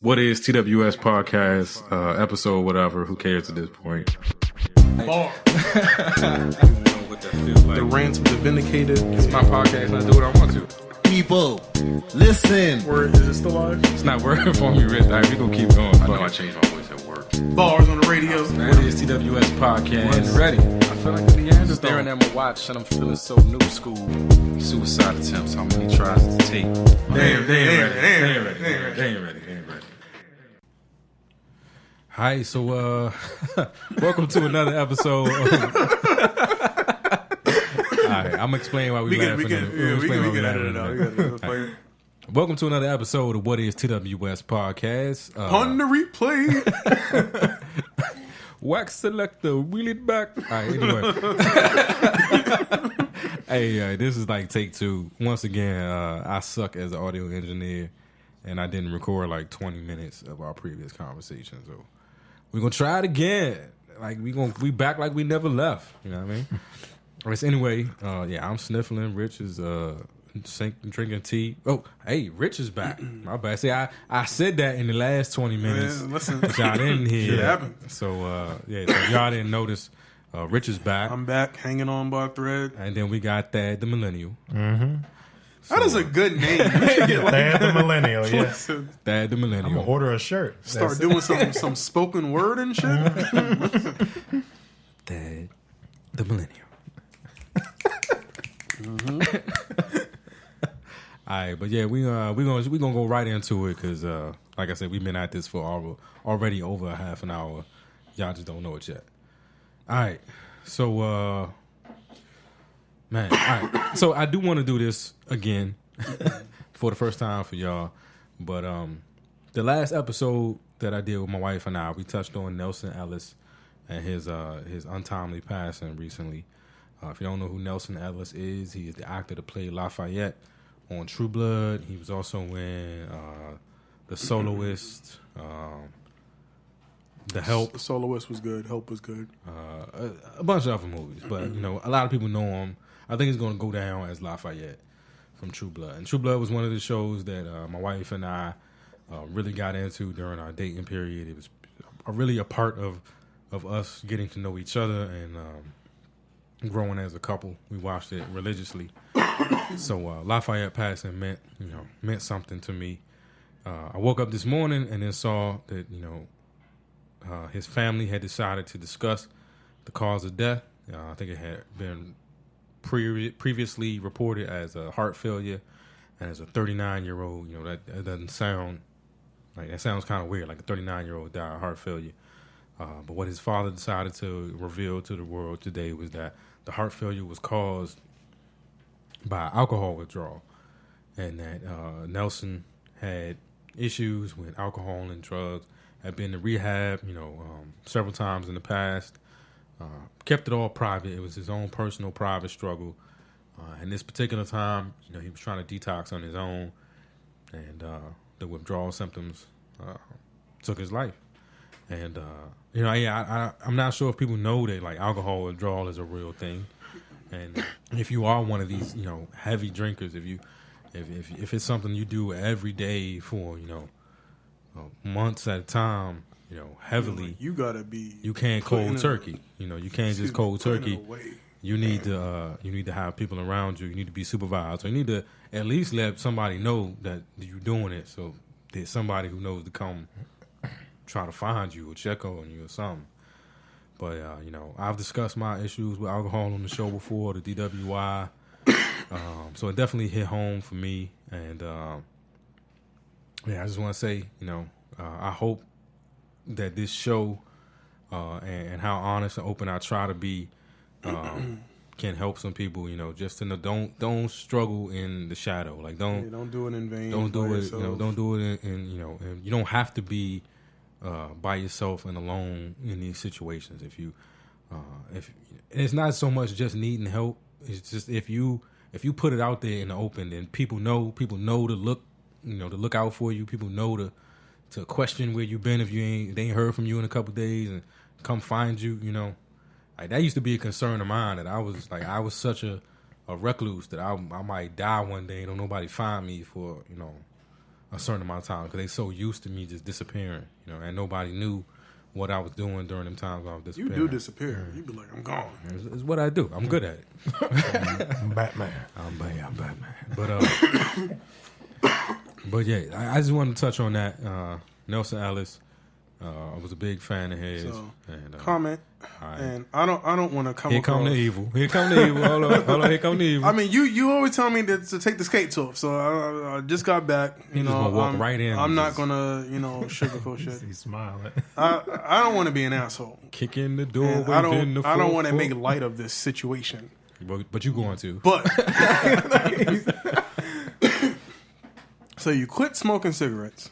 What is TWS podcast, episode, whatever, who cares at this point? Bar. The rants of the vindicated. It's my podcast and I do what I want to. People, listen. Word, is it still live? It's not working for me, Rich. We're going to keep going. I know I changed my voice at work. Bars on the radio. What is TWS podcast? One's ready. I feel like the answer's Staring at my watch and I'm feeling so new school. suicide attempts, how many tries to take. They ain't ready. Hi, so welcome to another episode. Alright, I'm explaining why we laughing. We can edit it out. Welcome to another episode of What is TWS podcast. On the replay. Wax selector, wheel it back. Alright, anyway. Hey, this is like take two. Once again, I suck as an audio engineer, and I didn't record like 20 minutes of our previous conversation. So we're gonna try it again. Like we back like we never left. You know what I mean? But anyway, I'm sniffling. Rich is drinking tea. Oh, hey, Rich is back. My bad. See, I said that in the last 20 minutes. Man, listen, but y'all didn't hear. Shit happened. So so y'all didn't notice. Rich is back. I'm back, hanging on by a thread. And then we got Thad the Millennial. Mm-hmm. So, that is a good name. Thad the Millennial, yeah. Thad the Millennial. I'm going to order a shirt. Start doing some spoken word and shit. Thad the Millennial. All right, but yeah, we gonna go right into it because, like I said, we've been at this for already over a half an hour. Y'all just don't know it yet. All right, so man, all right, so I do want to do this again for the first time for y'all, but the last episode that I did with my wife and I, we touched on Nelson Ellis and his untimely passing recently. If you don't know who Nelson Ellis is, he is the actor that played Lafayette on True Blood. He was also in The Soloist, The Help. The Soloist was good. Help was good. A bunch of other movies, but you know, a lot of people know him. I think he's going to go down as Lafayette from True Blood. And True Blood was one of the shows that my wife and I really got into during our dating period. It was really a part of us getting to know each other and growing as a couple. We watched it religiously. So Lafayette passing meant something to me. I woke up this morning and then saw that his family had decided to discuss the cause of death. I think it had been previously reported as a heart failure, and as a 39-year-old, that doesn't sound like, that sounds kind of weird. Like a 39-year-old died of heart failure. But what his father decided to reveal to the world today was that the heart failure was caused by alcohol withdrawal, and that Nelson had issues with alcohol and drugs, had been to rehab, several times in the past, kept it all private. It was his own personal private struggle. And this particular time, he was trying to detox on his own, and the withdrawal symptoms took his life. And I'm not sure if people know that like alcohol withdrawal is a real thing. And if you are one of these, heavy drinkers, if it's something you do every day for, months at a time, heavily, you gotta be. You can't cold turkey. You can't just cold turkey. You need to have people around you. You need to be supervised. So you need to at least let somebody know that you're doing it. So there's somebody who knows to come try to find you or check on you or something. But I've discussed my issues with alcohol on the show before, the DWI. So it definitely hit home for me. And I just want to say, I hope that this show and how honest and open I try to be can help some people. Just to know, don't struggle in the shadow. Like don't do it in vain. Don't do it. Don't do it in and you don't have to be by yourself and alone in these situations. If it's not so much just needing help, it's just if you put it out there in the open, then people know to look to look out for you. People know to question where you've been if they ain't heard from you in a couple days and come find you. Like that used to be a concern of mine, that I was such a recluse that I might die one day and don't nobody find me for a certain amount of time because they so used to me just disappearing, and nobody knew what I was doing during them times I was You disappearing. do disappear. You be like, I'm gone. It's what I do. I'm good at it. I'm Batman. I'm Batman. But yeah, I just wanted to touch on that. Nelson Ellis, I was a big fan of his. So, and, comment. And I don't want to come Here across. come the evil. Here come the evil. Hold on. Here come the evil. I mean, you always tell me to take the skates off, so I just got back. He just gonna walk right in. I'm not gonna, sugarcoat shit. He's smiling. I don't want to be an asshole. Kick in the door. And I don't want to make light of this situation. But you going to. But so you quit smoking cigarettes,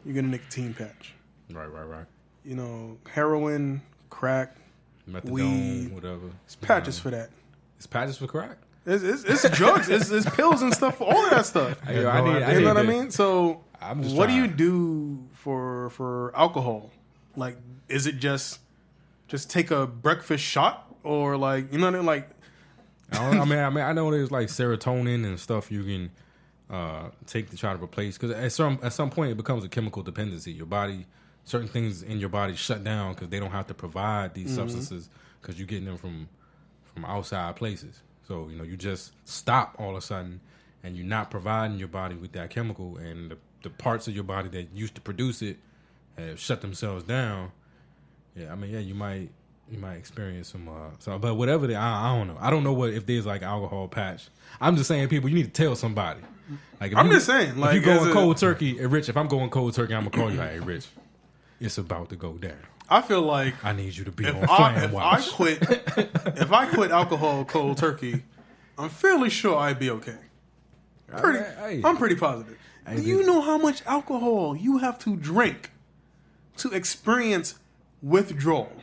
you get a nicotine patch. Right. Heroin, crack, Methadone, weed, whatever. it's patches for that. It's patches for crack. It's drugs. It's pills and stuff for all of that stuff. I You know what I mean? So I'm just what do trying. you do for alcohol? Like, is it just take a breakfast shot, or like, you know what I mean? Like, I mean, I know there's like serotonin and stuff you can take to try to replace, because at some point it becomes a chemical dependency. Your body, certain things in your body shut down because they don't have to provide these substances because you're getting them from outside places. So you just stop all of a sudden, and you're not providing your body with that chemical, and the parts of your body that used to produce it have shut themselves down. Yeah, I mean, you might experience some. But whatever I don't know. I don't know if there's like alcohol patch. I'm just saying, people, you need to tell somebody. Like, I'm just saying, like, if you going cold turkey, Rich. If I'm going cold turkey, I'm gonna call you. Hey, Rich, it's about to go down. I feel like I need you to be if on Flan if watch. if I quit alcohol cold turkey, I'm fairly sure I'd be okay. I'm pretty positive. Do you know how much alcohol you have to drink to experience withdrawal?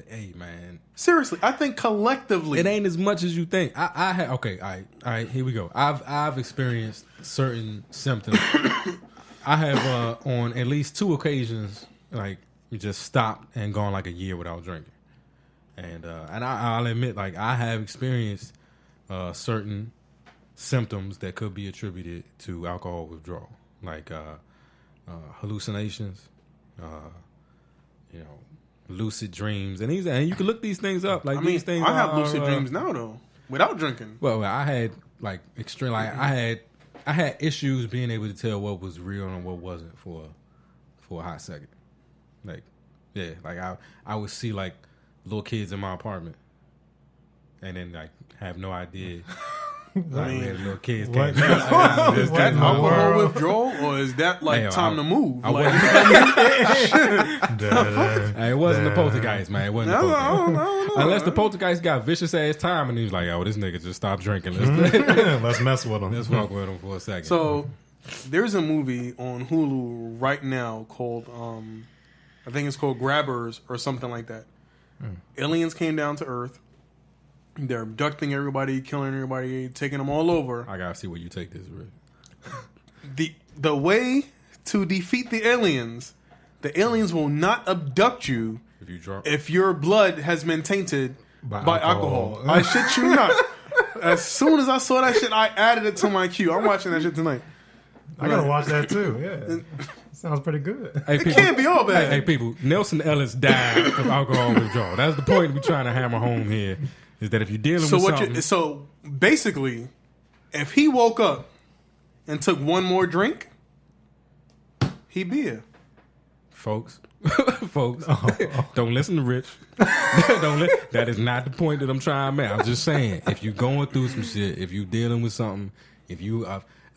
Hey, man. Seriously, I think collectively It ain't as much as you think. I had okay. All right. Here we go. I've experienced certain symptoms. I have on at least 2 occasions, like, you just stopped and gone like a year without drinking, and I'll admit, like, I have experienced certain symptoms that could be attributed to alcohol withdrawal, like hallucinations, lucid dreams, and you can look these things up. Like, these things. I have lucid dreams now though, without drinking. Well, I had like extreme. Like, I had issues being able to tell what was real and what wasn't for a hot second. Like, yeah, like I would see like little kids in my apartment, and then like have no idea. Like, where little kids came. Is that alcohol world. withdrawal, or is that like Hey, time to move? I Like, Hey, it wasn't the poltergeist, man. It wasn't the poltergeist. I don't know. Unless the poltergeist got vicious ass time and he was like, "Oh, this nigga just stopped drinking. Let's mess with him. Let's fuck with him for a second." So there's a movie on Hulu right now called I think it's called Grabbers or something like that. Aliens came down to Earth. They're abducting everybody, killing everybody, taking them all over. I gotta see where you take this, Rick. The way to defeat the aliens will not abduct you If you drunk, if your blood has been tainted by alcohol. alcohol. I shit you not. As soon as I saw that shit, I added it to my queue. I'm watching that shit tonight. I gotta watch that too. Yeah, sounds pretty good. hey, It can't be all bad. Hey, people, Nelson Ellis died of alcohol withdrawal. That's the point we're trying to hammer home here. Is that if you're dealing So with what? something, So basically, if he woke up and took one more drink, he'd be here. folks, don't listen to Rich. That is not the point that I'm trying to make. I'm just saying, if you're going through some shit, if you're dealing with something, if you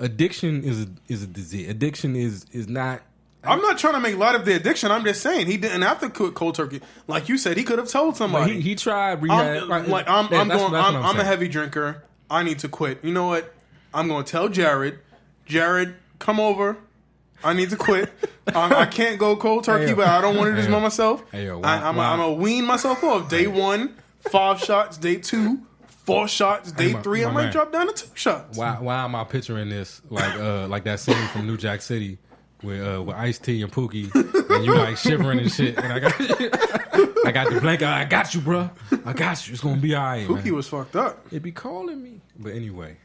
addiction is a disease. Addiction is not. I'm not trying to make light of the addiction. I'm just saying he didn't have to cook cold turkey. Like you said, he could have told somebody. He tried rehab. I'm a heavy drinker. I need to quit. You know what? I'm going to tell Jared. Jared, come over. I need to quit. I can't go cold turkey, but I don't want to do this by myself. I'm going to wean myself off. Day 1, 5 shots. Day 2, 4 shots. Day 3, I might drop down to 2 shots. Why am I picturing this like that scene from New Jack City with Ice-T and Pookie, and you like shivering and shit, and I got the blanket. I got you, bro. I got you. It's gonna be all right. Pookie man. was fucked up. It be calling me. But anyway,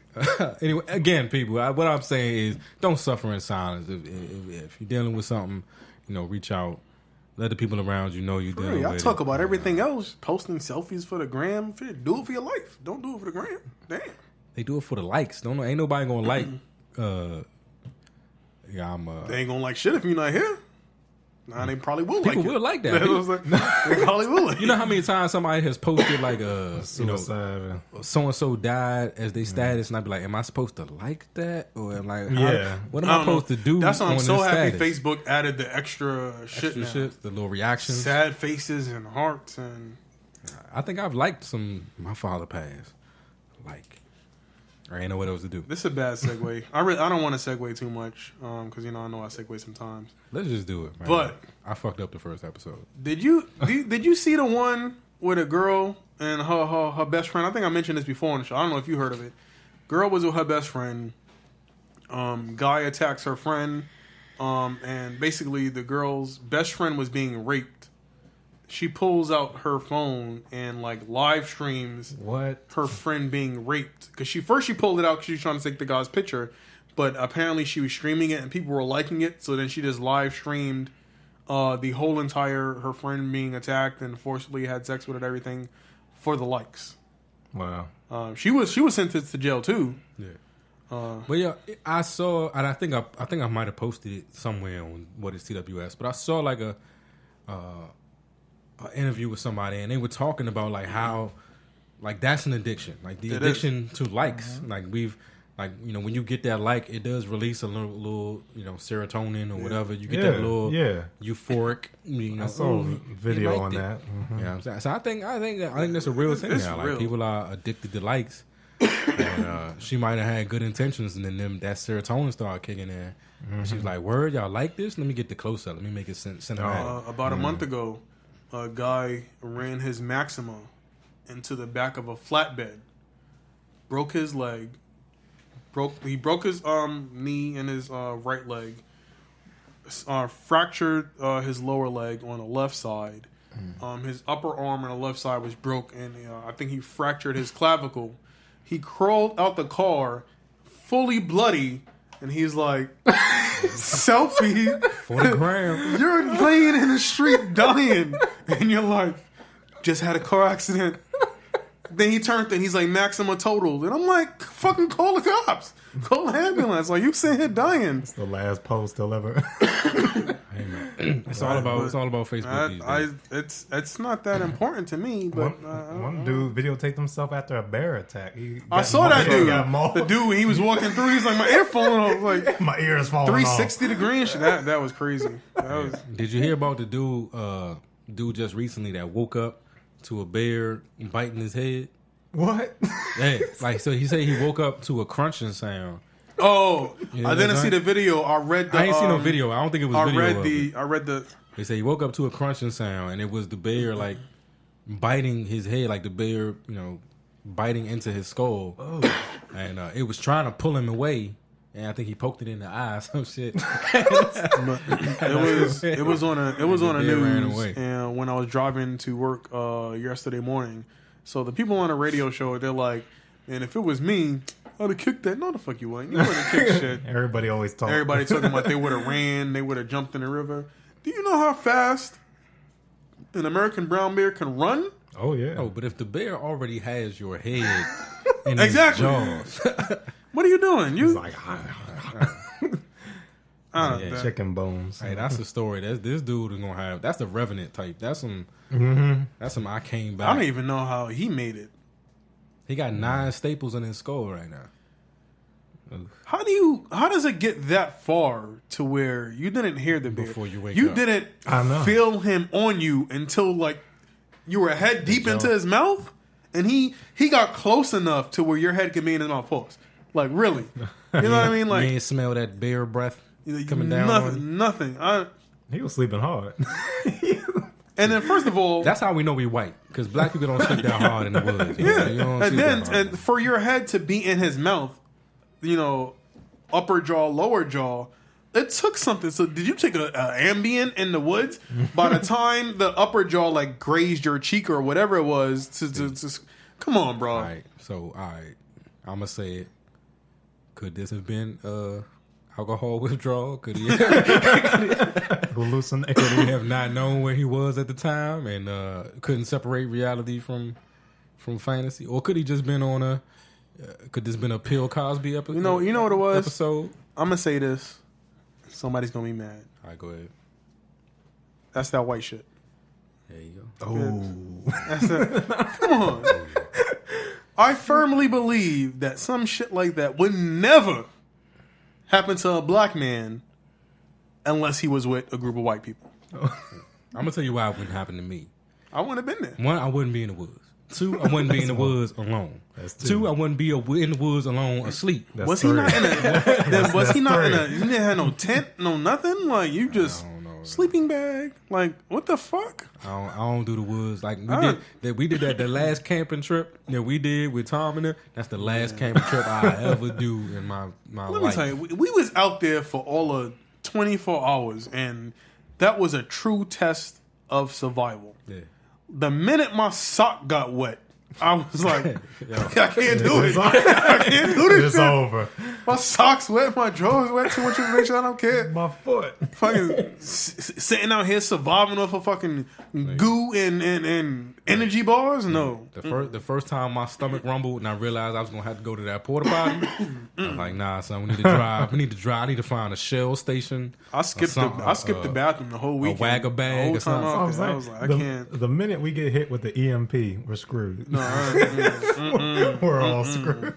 Anyway, again, people, what I'm saying is don't suffer in silence. If you're dealing with something, reach out. Let the people around you know you're dealing with it. I talk about everything else. Posting selfies for the gram. Do it for your life. Don't do it for the gram. Damn. They do it for the likes. Ain't nobody gonna like. They ain't gonna like shit if you're not here. Nah, they probably will like it. People will like that. They probably will like it. You know how many times somebody has posted like suicide. So and so died as they status, and I'd be like, am I supposed to like that, or am I? What am I supposed to do? That's why I'm so happy status? Facebook added the extra shit now. The little reactions, sad faces and hearts, and I think I've liked some. My father passed. I ain't know what else to do. This is a bad segue. I don't want to segue too much because I know I segue sometimes. Let's just do it, man. But I fucked up the first episode. Did you see the one with a girl and her best friend? I think I mentioned this before on the show. I don't know if you heard of it. Girl was with her best friend. Guy attacks her friend, and basically the girl's best friend was being raped. She pulls out her phone and live streams her friend being raped. Because she pulled it out because she was trying to take the guy's picture, but apparently she was streaming it and people were liking it. So then she just live streamed the whole entire her friend being attacked and forcibly had sex with it, everything for the likes. Wow. She was sentenced to jail too. Yeah. But yeah, I saw, and I think I might have posted it somewhere on What is TWS, but I saw an interview with somebody, and they were talking about how that's an addiction, the addiction to likes. Mm-hmm. When you get that like, it does release a little serotonin or whatever. You get that little euphoric. I saw a video on that. Mm-hmm. Yeah, you know so I think that's a real thing now. Real. People are addicted to likes. And she might have had good intentions, and then that serotonin started kicking in. Mm-hmm. She was like, "Word, y'all like this? Let me get the close up. Let me make it cinematic." About a month ago, a guy ran his Maxima into the back of a flatbed, broke his leg, he broke his knee and his right leg, fractured his lower leg on the left side. His upper arm on the left side was broke, and I think he fractured his clavicle. He crawled out the car, fully bloody, and he's like, selfie for the gram. You're laying in the street dying, and you're like, just had a car accident. Then he turned and he's like, Maxima totaled. And I'm like, fucking call the cops. Call the ambulance. Like, you sitting here dying. It's the last post they'll ever. It's all about Facebook these days. It's not that important to me, but one dude videotaped himself after a bear attack. I saw that dude. The dude, he was walking through, he's like, my ear falling off. Like, my ear is falling 360 degree and shit. That was crazy. Did you hear about the dude just recently that woke up to a bear biting his head? What? Yeah, so he said he woke up to a crunching sound. Oh, I didn't see the video. I ain't seen no video. I don't think it was video. I read the. They say he woke up to a crunching sound, and it was the bear biting his head, like the bear, biting into his skull. Oh. And it was trying to pull him away, and I think he poked it in the eye, some shit. it was on the news, and when I was driving to work yesterday morning, so the people on the radio show, they're like, "Man, if it was me, I'd have kicked that." No, the fuck you wouldn't. You wouldn't have kicked shit. Everybody always talks. Everybody talking about they would have ran, they would have jumped in the river. Do you know how fast an American brown bear can run? Oh yeah. Oh, but if the bear already has your head in exactly. his jaws, what are you doing? You like chicken bones. Hey, that's a story. This dude is gonna have. That's the Revenant type. That's some. That's some. I came back. I don't even know how he made it. He got 9 staples in his skull right now. Oof. How does it get that far to where you didn't hear the bear before you wake up? You didn't feel him on you until you were head deep into his mouth, and he got close enough to where your head could be in his mouth. Pause. Like, really? You know what I mean? Like, you ain't smell that bear breath coming down. Nothing. He was sleeping hard. And then, first of all, that's how we know we white, because black people don't sleep that hard in the woods. And for your head to be in his mouth, upper jaw, lower jaw, it took something. So, did you take an Ambien in the woods? By the time the upper jaw grazed your cheek or whatever it was, to come on, bro. All right, I'm gonna say it. Could this have been alcohol withdrawal? Could he hallucinate? Could he have not known where he was at the time and couldn't separate reality from fantasy? Or could he just been on a? Could this been a Bill Cosby episode? You know what it was. Episode. I'm gonna say this. Somebody's gonna be mad. All right, go ahead. That's that white shit. There you Oh, Come on. I firmly believe that some shit like that would never happen to a black man unless he was with a group of white people. I'm gonna tell you why it wouldn't happen to me. I wouldn't have been there. One, I wouldn't be in the woods. Two, I wouldn't be in the woods alone. Two, I wouldn't be in the woods alone asleep. Was he not in a? Was he not in a? You didn't have no tent, no nothing. Like you just sleeping bag. Like what the fuck? I don't do the woods like we did that the last camping trip that we did with Tom and them. That's the last camping trip I ever do in my life. Let me tell you, we was out there for all of 24 hours, and that was a true test of survival. Yeah. The minute my sock got wet, I was like, I can't do it. I can't do this it's shit. over. My socks wet, my drawers wet, too much information, I don't care. My foot. Fucking sitting out here surviving off of fucking goo and energy bars? No. The first time my stomach rumbled and I realized I was gonna have to go to that porta potty, I was like, nah, son, we need to drive. I need to find a Shell station. I skipped the bathroom the whole weekend. A Wagger bag or something. I was like, I can't. The minute we get hit with the EMP, we're screwed. No, We're all screwed.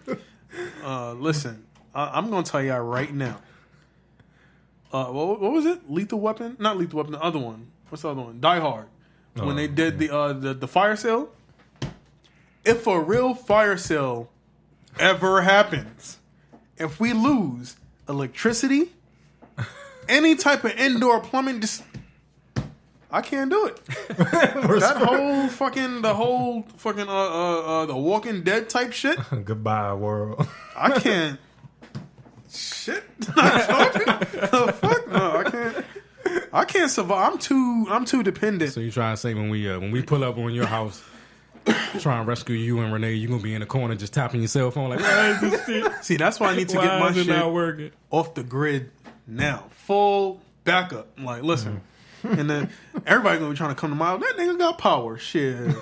Listen, I'm gonna tell y'all right now. What was it? Lethal Weapon? Not Lethal Weapon. The other one. What's the other one? Die Hard. When they did the fire sale. If a real fire sale ever happens, if we lose electricity, any type of indoor plumbing, just I can't do it. The whole fucking the Walking Dead type shit. Goodbye, world. I can't. Shit. The fuck no, I can't. I can't survive. I'm too dependent. So you trying to say when we pull up on your house, try and rescue you and Renee, you gonna be in the corner just tapping your cell phone like, why is this shit? See, that's why I need to get my shit off the grid now. Full backup. Like, listen. And then everybody gonna be trying to come to my house. That nigga got power. Shit.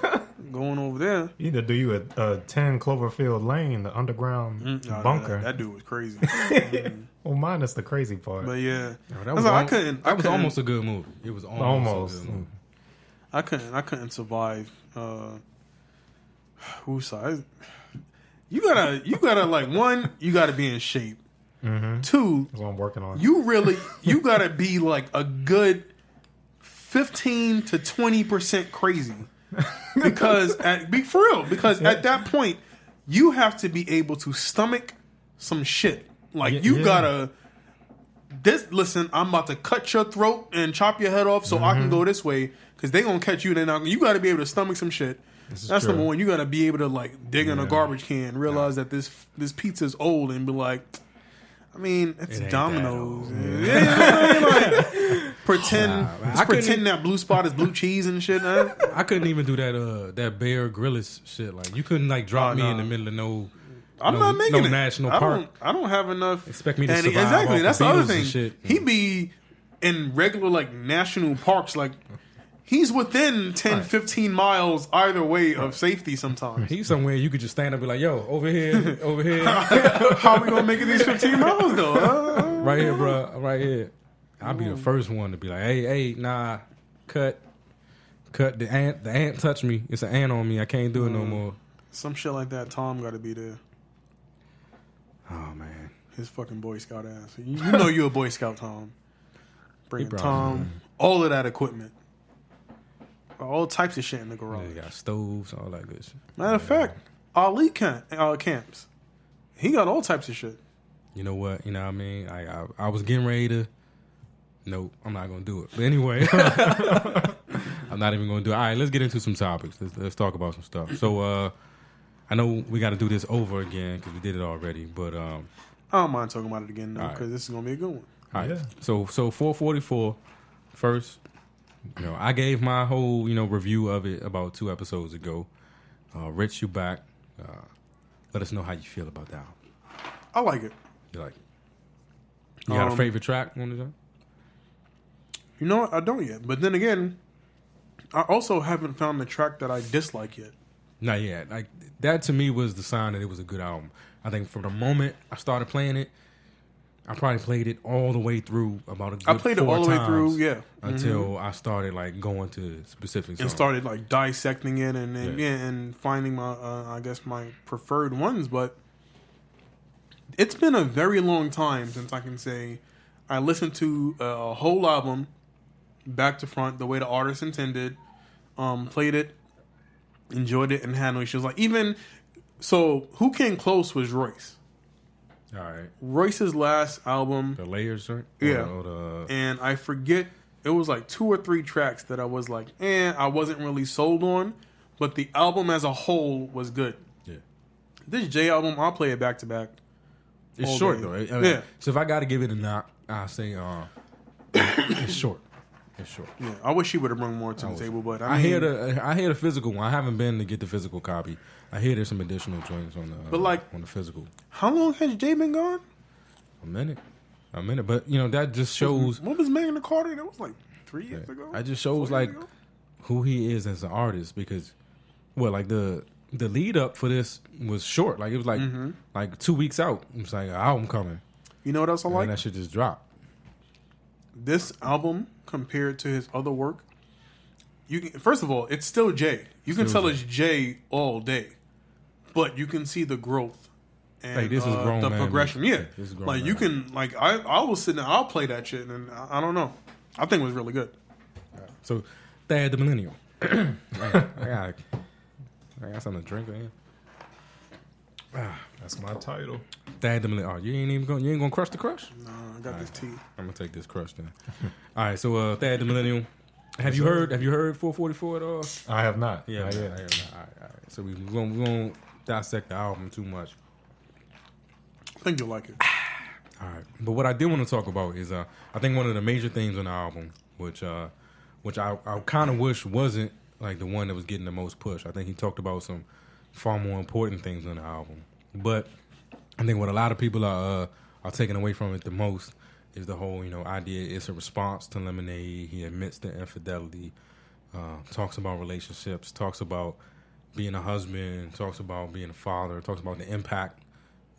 Going over there. Either do you a 10 Cloverfield Lane, the underground bunker. That dude was crazy. Well, mine is the crazy part. But yeah. That was almost a good movie. It was almost. A good movie. I couldn't survive. Whose side? You gotta like one. You gotta be in shape. Mm-hmm. Two. That's what I'm working on. You gotta be like a good 15 to 20% crazy. Because at that point you have to be able to stomach some shit. Like gotta. Listen, I'm about to cut your throat and chop your head off so I can go this way because they gonna catch you. You got to be able to stomach some shit. That's number one. You got to be able to like dig in a garbage can, realize that this pizza's old, and be like, I mean, it's Domino's. Pretend that blue spot is blue cheese and shit. I couldn't even do that Bear Grylls shit. Like you couldn't like drop me in the middle of not making it. National park. I don't have enough. Expect me to survive. Exactly. That's the other thing. Shit. He be in regular like national parks. Like he's within 10, 15 miles either way of safety. Sometimes he's somewhere you could just stand up and be like, "Yo, over here, over here." How are we gonna make it these 15 miles though? Right here, bro. Right here. I'll be the first one to be like, "Hey, nah, cut. The ant touched me. It's an ant on me. I can't do it no more." Some shit like that. Tom got to be there. Oh man, his fucking Boy Scout ass. You know you're a Boy Scout, Tom. Bring Tom, all of that equipment, all types of shit in the garage. Yeah, got stoves, all that good shit. Matter of fact, Ali camps. He got all types of shit. You know what? You know what I mean? I was getting ready to. Nope, I'm not gonna do it. But anyway, I'm not even gonna do it. All right, let's get into some topics. Let's talk about some stuff. So. I know we got to do this over again because we did it already, but I don't mind talking about it again though because this is gonna be a good one. All right. Yeah. So 444 first. You know, I gave my whole review of it about 2 episodes ago. Rich, you back? Let us know how you feel about that. I like it. You got a favorite track on the joint? You know what? I don't yet. But then again, I also haven't found the track that I dislike yet. Not yet. Like that to me was the sign that it was a good album. I think from the moment I started playing it, I probably played it all the way through about a good 4 times. I played it all the way through, yeah. Until I started like going to specific songs. And started like dissecting it and finding my I guess my preferred ones. But it's been a very long time since I can say I listened to a whole album back to front the way the artist intended, played it, enjoyed it, and had no issues. Like even so, Who Came Close was Royce. All right. Royce's last album, the Layers, right? Yeah. And I forget, it was like 2 or 3 tracks that I was like, I wasn't really sold on, but the album as a whole was good. Yeah. This J album, I'll play it back to back. It's short though. Right? I mean, so if I got to give it a knock, I'll say it's short. It's short. Yeah. I wish he would have brought more to the table, but I hear the physical one. I haven't been to get the physical copy. I hear there's some additional joints on the on the physical. How long has Jay been gone? A minute. But that just shows. What was Magna Carta? That was like 3 years ago. That just shows like who he is as an artist because, the lead up for this was short. Like it was like 2 weeks out. It was like an album coming. You know what else I like? And that shit just dropped. This album compared to his other work, first of all, it's still Jay. You can tell it's Jay all day, but you can see the growth and this is grown the man progression. Music. Yeah, this is grown like man you can like I was sitting there, I'll play that shit, and I don't know. I think it was really good. So, Thad the Millennial. Man, I got something to drink in here. That's my title. Thad the Millennial. Oh, you ain't gonna crush the crush? No, I got this tea. I'm gonna take this crush then. All right, so Thad the Millennial. Have you heard 444 at all? I have not. Yeah, I have not. All right. So we won't dissect the album too much. I think you'll like it. All right, but what I did want to talk about is I think one of the major things on the album, which I kind of wish wasn't like the one that was getting the most push. I think he talked about some far more important things on the album, but I think what a lot of people are taking away from it the most is the whole, idea it's a response to Lemonade. He admits the infidelity, talks about relationships, talks about being a husband, talks about being a father, talks about the impact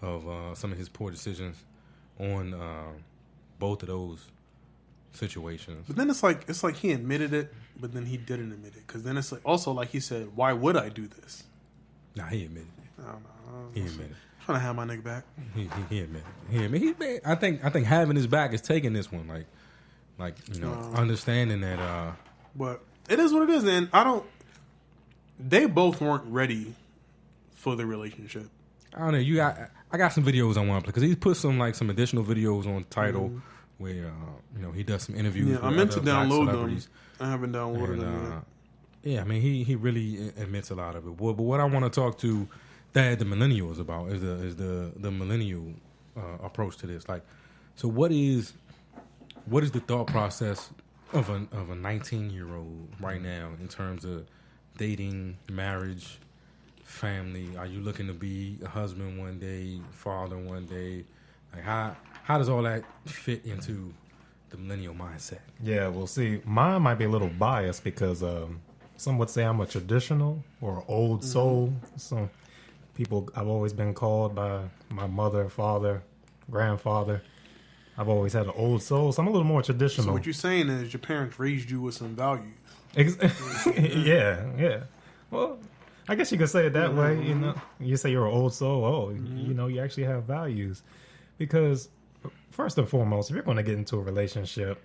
of some of his poor decisions on both of those situations. But then it's like he admitted it, but then he didn't admit it. Because then it's like also like he said, why would I do this? Nah, he admitted it. I don't know. He admitted it. Trying to have my nigga back. He admitted it. I think having his back is taking this one. Understanding that. But it is what it is, and they both weren't ready for the relationship. I don't know. I got some videos I want to play because he put some additional videos on Tidal where he does some interviews. Yeah, I meant to download them. I haven't downloaded them yet. Yeah, I mean he really admits a lot of it. But what I want to talk to Thad the Millennial is about is the millennial approach to this. Like, so what is the thought process of a 19-year-old right now in terms of dating, marriage, family? Are you looking to be a husband one day, father one day? Like how does all that fit into the millennial mindset? Yeah, well, see, mine might be a little biased because some would say I'm a traditional or old soul. So people, I've always been called by my mother, father, grandfather. I've always had an old soul, so I'm a little more traditional. So what you're saying is your parents raised you with some values. Yeah. Well, I guess you could say it that way. You say you're an old soul. Oh, you actually have values. Because first and foremost, if you're going to get into a relationship,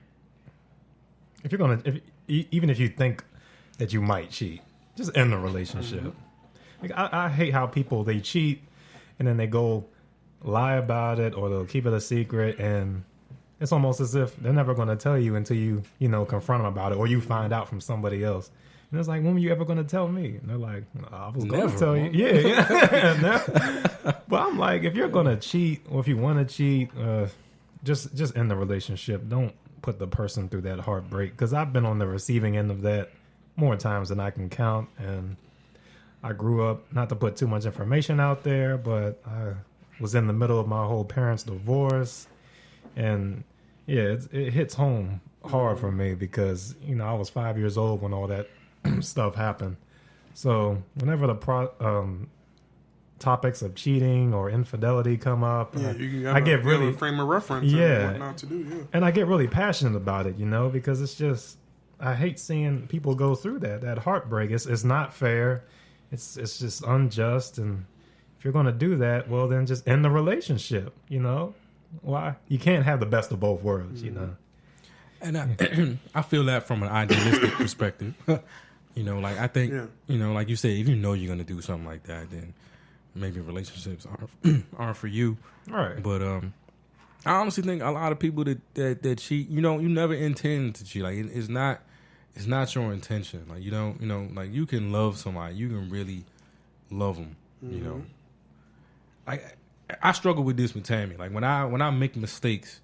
even if you think that you might cheat, just end the relationship. Like, I hate how people, they cheat and then they go lie about it or they'll keep it a secret, and it's almost as if they're never going to tell you until you confront them about it or you find out from somebody else. And it's like, when were you ever going to tell me? And they're like, I was going to tell you. Yeah. But I'm like, if you're going to cheat or if you want to cheat, just end the relationship. Don't put the person through that heartbreak, because I've been on the receiving end of that more times than I can count. And I grew up, not to put too much information out there, but was in the middle of my whole parents' divorce, and yeah, it hits home hard for me because I was 5 years old when all that stuff happened. So whenever the topics of cheating or infidelity come up, I get really frame of reference. And what not to do. Yeah, and I get really passionate about it, because it's just I hate seeing people go through that heartbreak. It's not fair. It's just unjust, and if you're going to do that, well, then just end the relationship. Why? You can't have the best of both worlds. And I feel that from an idealistic perspective. Like I think, like you said, if you're going to do something like that, then maybe relationships aren't for you. Right. But I honestly think a lot of people that cheat, you never intend to cheat. Like it's not your intention. Like you don't, like you can love somebody, you can really love them. I struggle with this with Tammy. Like when I make mistakes,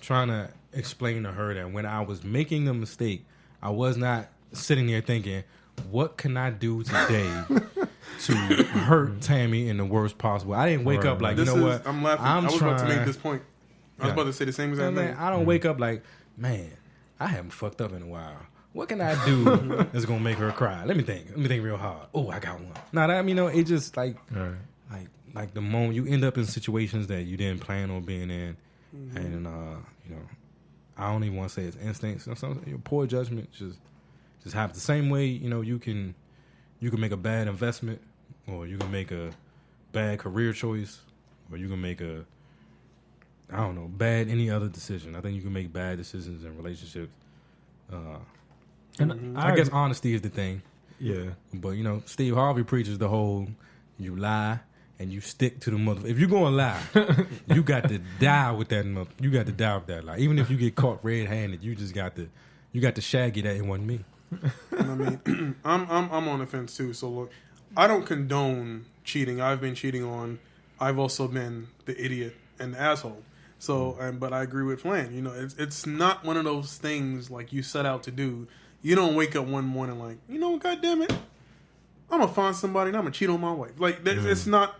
trying to explain to her that when I was making a mistake, I was not sitting there thinking, what can I do today to hurt Tammy in the worst possible? I didn't wake up like, what? I'm laughing. I was about to make this point. I was about to say the same exact thing. I don't wake up like, man, I haven't fucked up in a while. What can I do that's gonna make her cry? Let me think real hard. Oh, I got one. Now it just like the moment you end up in situations that you didn't plan on being in, and I don't even want to say it's instincts. Sometimes your poor judgment just happens the same way. You can make a bad investment, or you can make a bad career choice, or you can make bad any other decision. I think you can make bad decisions in relationships. And I guess honesty is the thing. Yeah. But Steve Harvey preaches the whole you lie and you stick to the mother. If you're gonna lie, you got to die with that. You got to die with that lie. Even if you get caught red-handed, you got to shaggy that it wasn't me. I mean, I'm on the fence too. So look, I don't condone cheating. I've been cheating on. I've also been the idiot and the asshole. So, but I agree with Flan. It's not one of those things like you set out to do. You don't wake up one morning like, God damn it, I'm gonna find somebody and I'm gonna cheat on my wife. Like it's not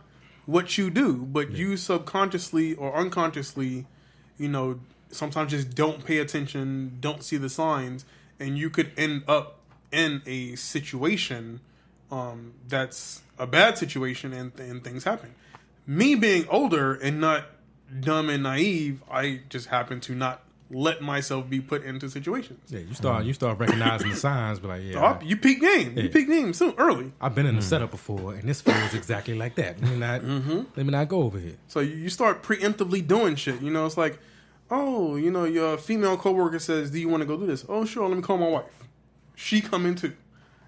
what you do, but you subconsciously or unconsciously, sometimes just don't pay attention, don't see the signs, and you could end up in a situation that's a bad situation, and things happen. Me being older and not dumb and naive, I just happen to not let myself be put into situations. Yeah, you start recognizing the signs, but like, you peak game. Yeah. You peak game soon, early. I've been in the setup before, and this feels exactly like that. Let me not go over here. So you start preemptively doing shit. It's like, oh, your female coworker says, "Do you want to go do this?" Oh, sure. Let me call my wife. She coming too.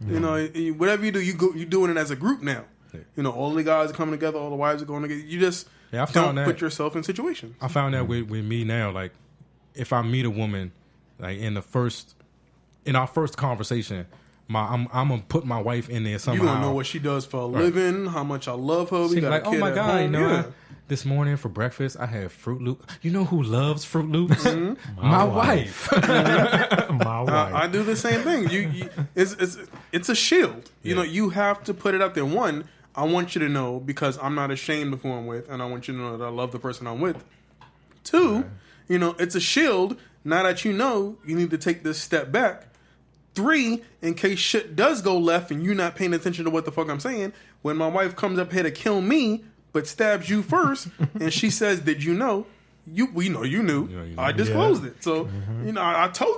Yeah. Whatever you do, you doing it as a group now. Yeah. All the guys are coming together, all the wives are going together. You just don't put yourself in situations. I found that with me now, like. If I meet a woman, like in our first conversation, I'm gonna put my wife in there somehow. You don't know what she does for a living, how much I love her. We got like, oh my God, this morning for breakfast I had Fruit Loops. You know who loves Fruit Loops? My wife. My wife. I do the same thing. It's a shield. You have to put it out there. One, I want you to know because I'm not ashamed of who I'm with, and I want you to know that I love the person I'm with. Two. It's a shield. Now that you need to take this step back. 3, in case shit does go left and you're not paying attention to what the fuck I'm saying, when my wife comes up here to kill me, but stabs you first, and she says, "Did you know?" We know you knew. I disclosed it. So, I told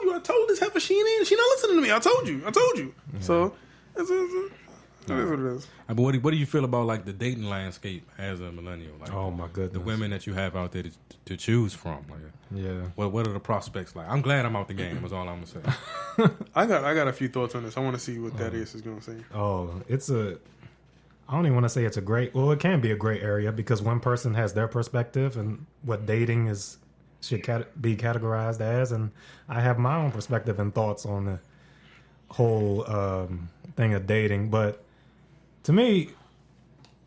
this heifer she not listening to me. I told you. Yeah. So, it is what it is. But what do you feel about like the dating landscape as a millennial? Like, oh my goodness, the women that you have out there to choose from. Like, what are the prospects like? I'm glad I'm out the game. That's all I'm gonna say. I got a few thoughts on this. I want to see what Thaddeus is gonna say. Oh, I don't even want to say it's a great. Well, it can be a great area because one person has their perspective and what dating should be categorized as, and I have my own perspective and thoughts on the whole thing of dating, but. To me,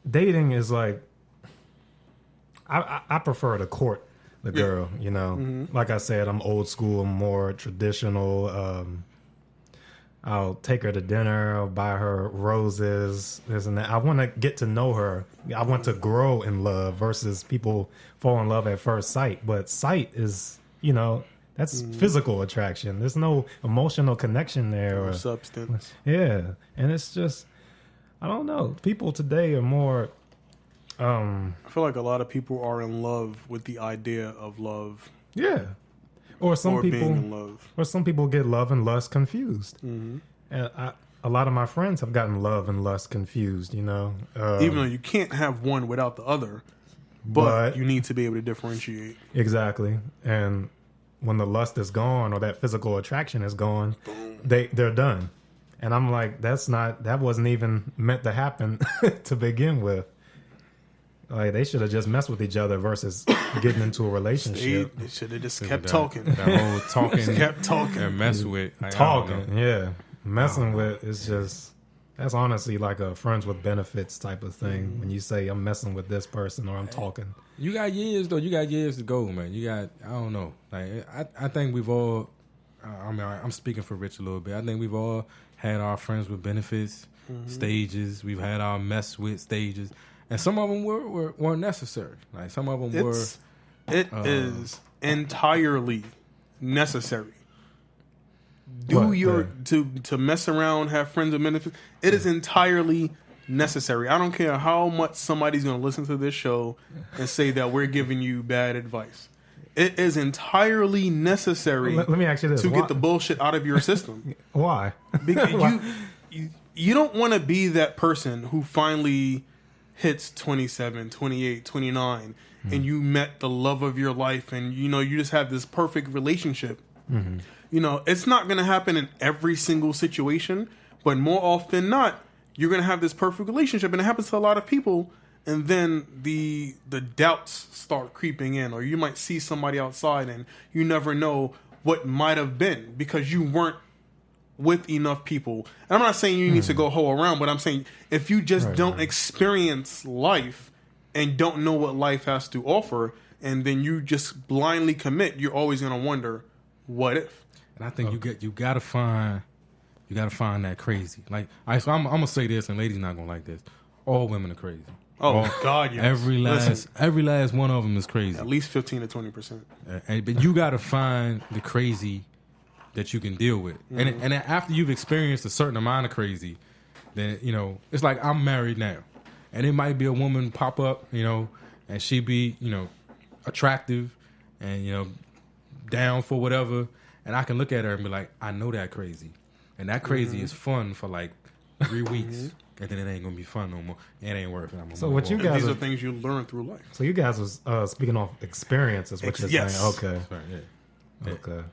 dating is like I prefer to court the girl. Like I said, I'm old school, I'm more traditional. I'll take her to dinner. I'll buy her roses, this and that. I want to get to know her. I want to grow in love versus people fall in love at first sight. But sight is, that's physical attraction. There's no emotional connection there. Or substance. Yeah. And it's just, I don't know. People today are more... I feel like a lot of people are in love with the idea of love. Yeah. Or people being in love. Or some people get love and lust confused. Mm-hmm. And a lot of my friends have gotten love and lust confused, Even though you can't have one without the other, but you need to be able to differentiate. Exactly. And when the lust is gone or that physical attraction is gone, they're done. And I'm like, that wasn't even meant to happen to begin with. Like, they should have just messed with each other versus getting into a relationship. They should have just kept talking. That whole talking, kept talking, and mess with talking. Yeah, messing with is just, that's honestly like a friends with benefits type of thing. When you say I'm messing with this person or I'm talking, you got years though. You got years to go, man. You got, I don't know. Like I think we've all. I'm speaking for Rich a little bit. I think we've all had our friends with benefits stages. We've had our mess with stages. And some of them weren't necessary. Like some of them were. It is entirely necessary. To mess around, have friends with benefits. It is entirely necessary. I don't care how much somebody's going to listen to this show and say that we're giving you bad advice. It is entirely necessary. Let me ask you this: to get the bullshit out of your system. Why? Because you don't want to be that person who finally hits 27, 28, 29, and you met the love of your life, and you just have this perfect relationship. It's not going to happen in every single situation, but more often than not, you're going to have this perfect relationship, and it happens to a lot of people, and then the doubts start creeping in, or you might see somebody outside, and you never know what might have been because you weren't with enough people. And I'm not saying you need to go hoe around, but I'm saying if you just don't experience life and don't know what life has to offer, and then you just blindly commit, you're always going to wonder, what if? And I think you gotta find that crazy. Like, so I'm gonna say this, and ladies not gonna like this. All women are crazy. God, yes. Every last one of them is crazy. At least 15 to 20%. But you gotta find the crazy that you can deal with. And then after you've experienced a certain amount of crazy, then, it's like I'm married now. And it might be a woman pop up, and she be, attractive and, down for whatever. And I can look at her and be like, I know that crazy. And that crazy is fun for like 3 weeks. And then it ain't going to be fun no more. It ain't worth it. So what you guys these are things you learn through life. So you guys was speaking of experiences, what you're saying. Okay. Right, yeah. Okay.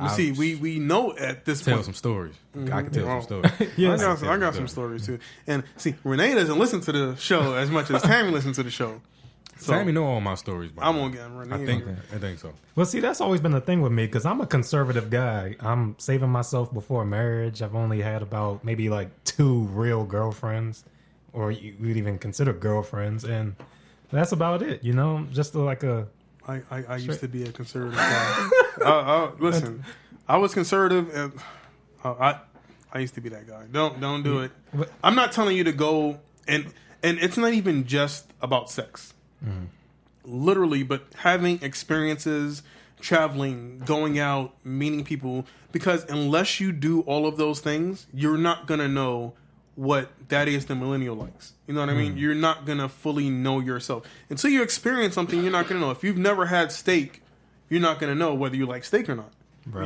You see, we know at this point. Tell some stories. I can tell some stories. Yes. I got some stories too. And see, Renee doesn't listen to the show as much as Tammy listens to the show. So, Tammy know all my stories. I'm gonna get Renee. I think so. Well, see, that's always been the thing with me because I'm a conservative guy. I'm saving myself before marriage. I've only had about maybe like 2 real girlfriends, or you'd even consider girlfriends, and that's about it. Just like a. I used to be a conservative guy. Listen, I was conservative, and I used to be that guy. Don't do it. I'm not telling you to go, and it's not even just about sex. Literally, but having experiences, traveling, going out, meeting people, because unless you do all of those things, you're not gonna know what that is the millennial likes. You know what I mean? You're not gonna fully know yourself until you experience something. You're not gonna know. If you've never had steak, you're not gonna know whether you like steak or not.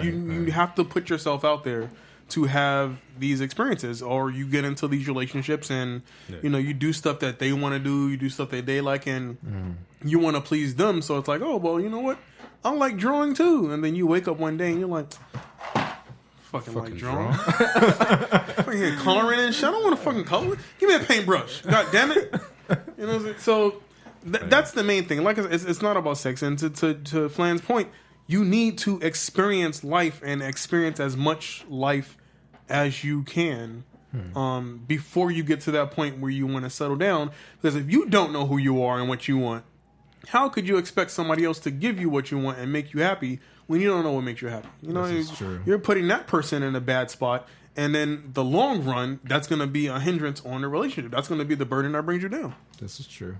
You have to put yourself out there to have these experiences, or you get into these relationships and you do stuff that they want to do, you do stuff that they like, and you want to please them. So it's like, oh well, you know what? I like drawing too, and then you wake up one day and you're like, fucking like drawing. Fucking coloring and shit. I don't want to fucking color. Give me a paintbrush. God damn it. You know what I'm saying? So that's the main thing. Like it's not about sex. And to Flan's point, you need to experience life and experience as much life as you can before you get to that point where you want to settle down. Because if you don't know who you are and what you want, how could you expect somebody else to give you what you want and make you happy when you don't know what makes you happy? You're putting that person in a bad spot, And then the long run, that's going to be a hindrance on the relationship. That's going to be the burden that brings you down. This is true.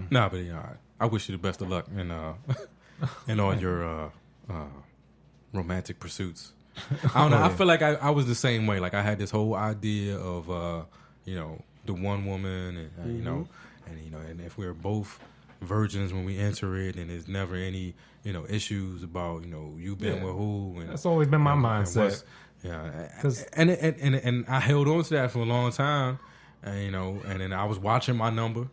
Nah, but yeah, I wish you the best of luck in all your romantic pursuits. I don't know. I feel like I was the same way. Like I had this whole idea of the one woman, and and if we're both virgins when we enter it, and there's never any issues about you been with who. And that's always been my mindset. And I held on to that for a long time, and then I was watching my number.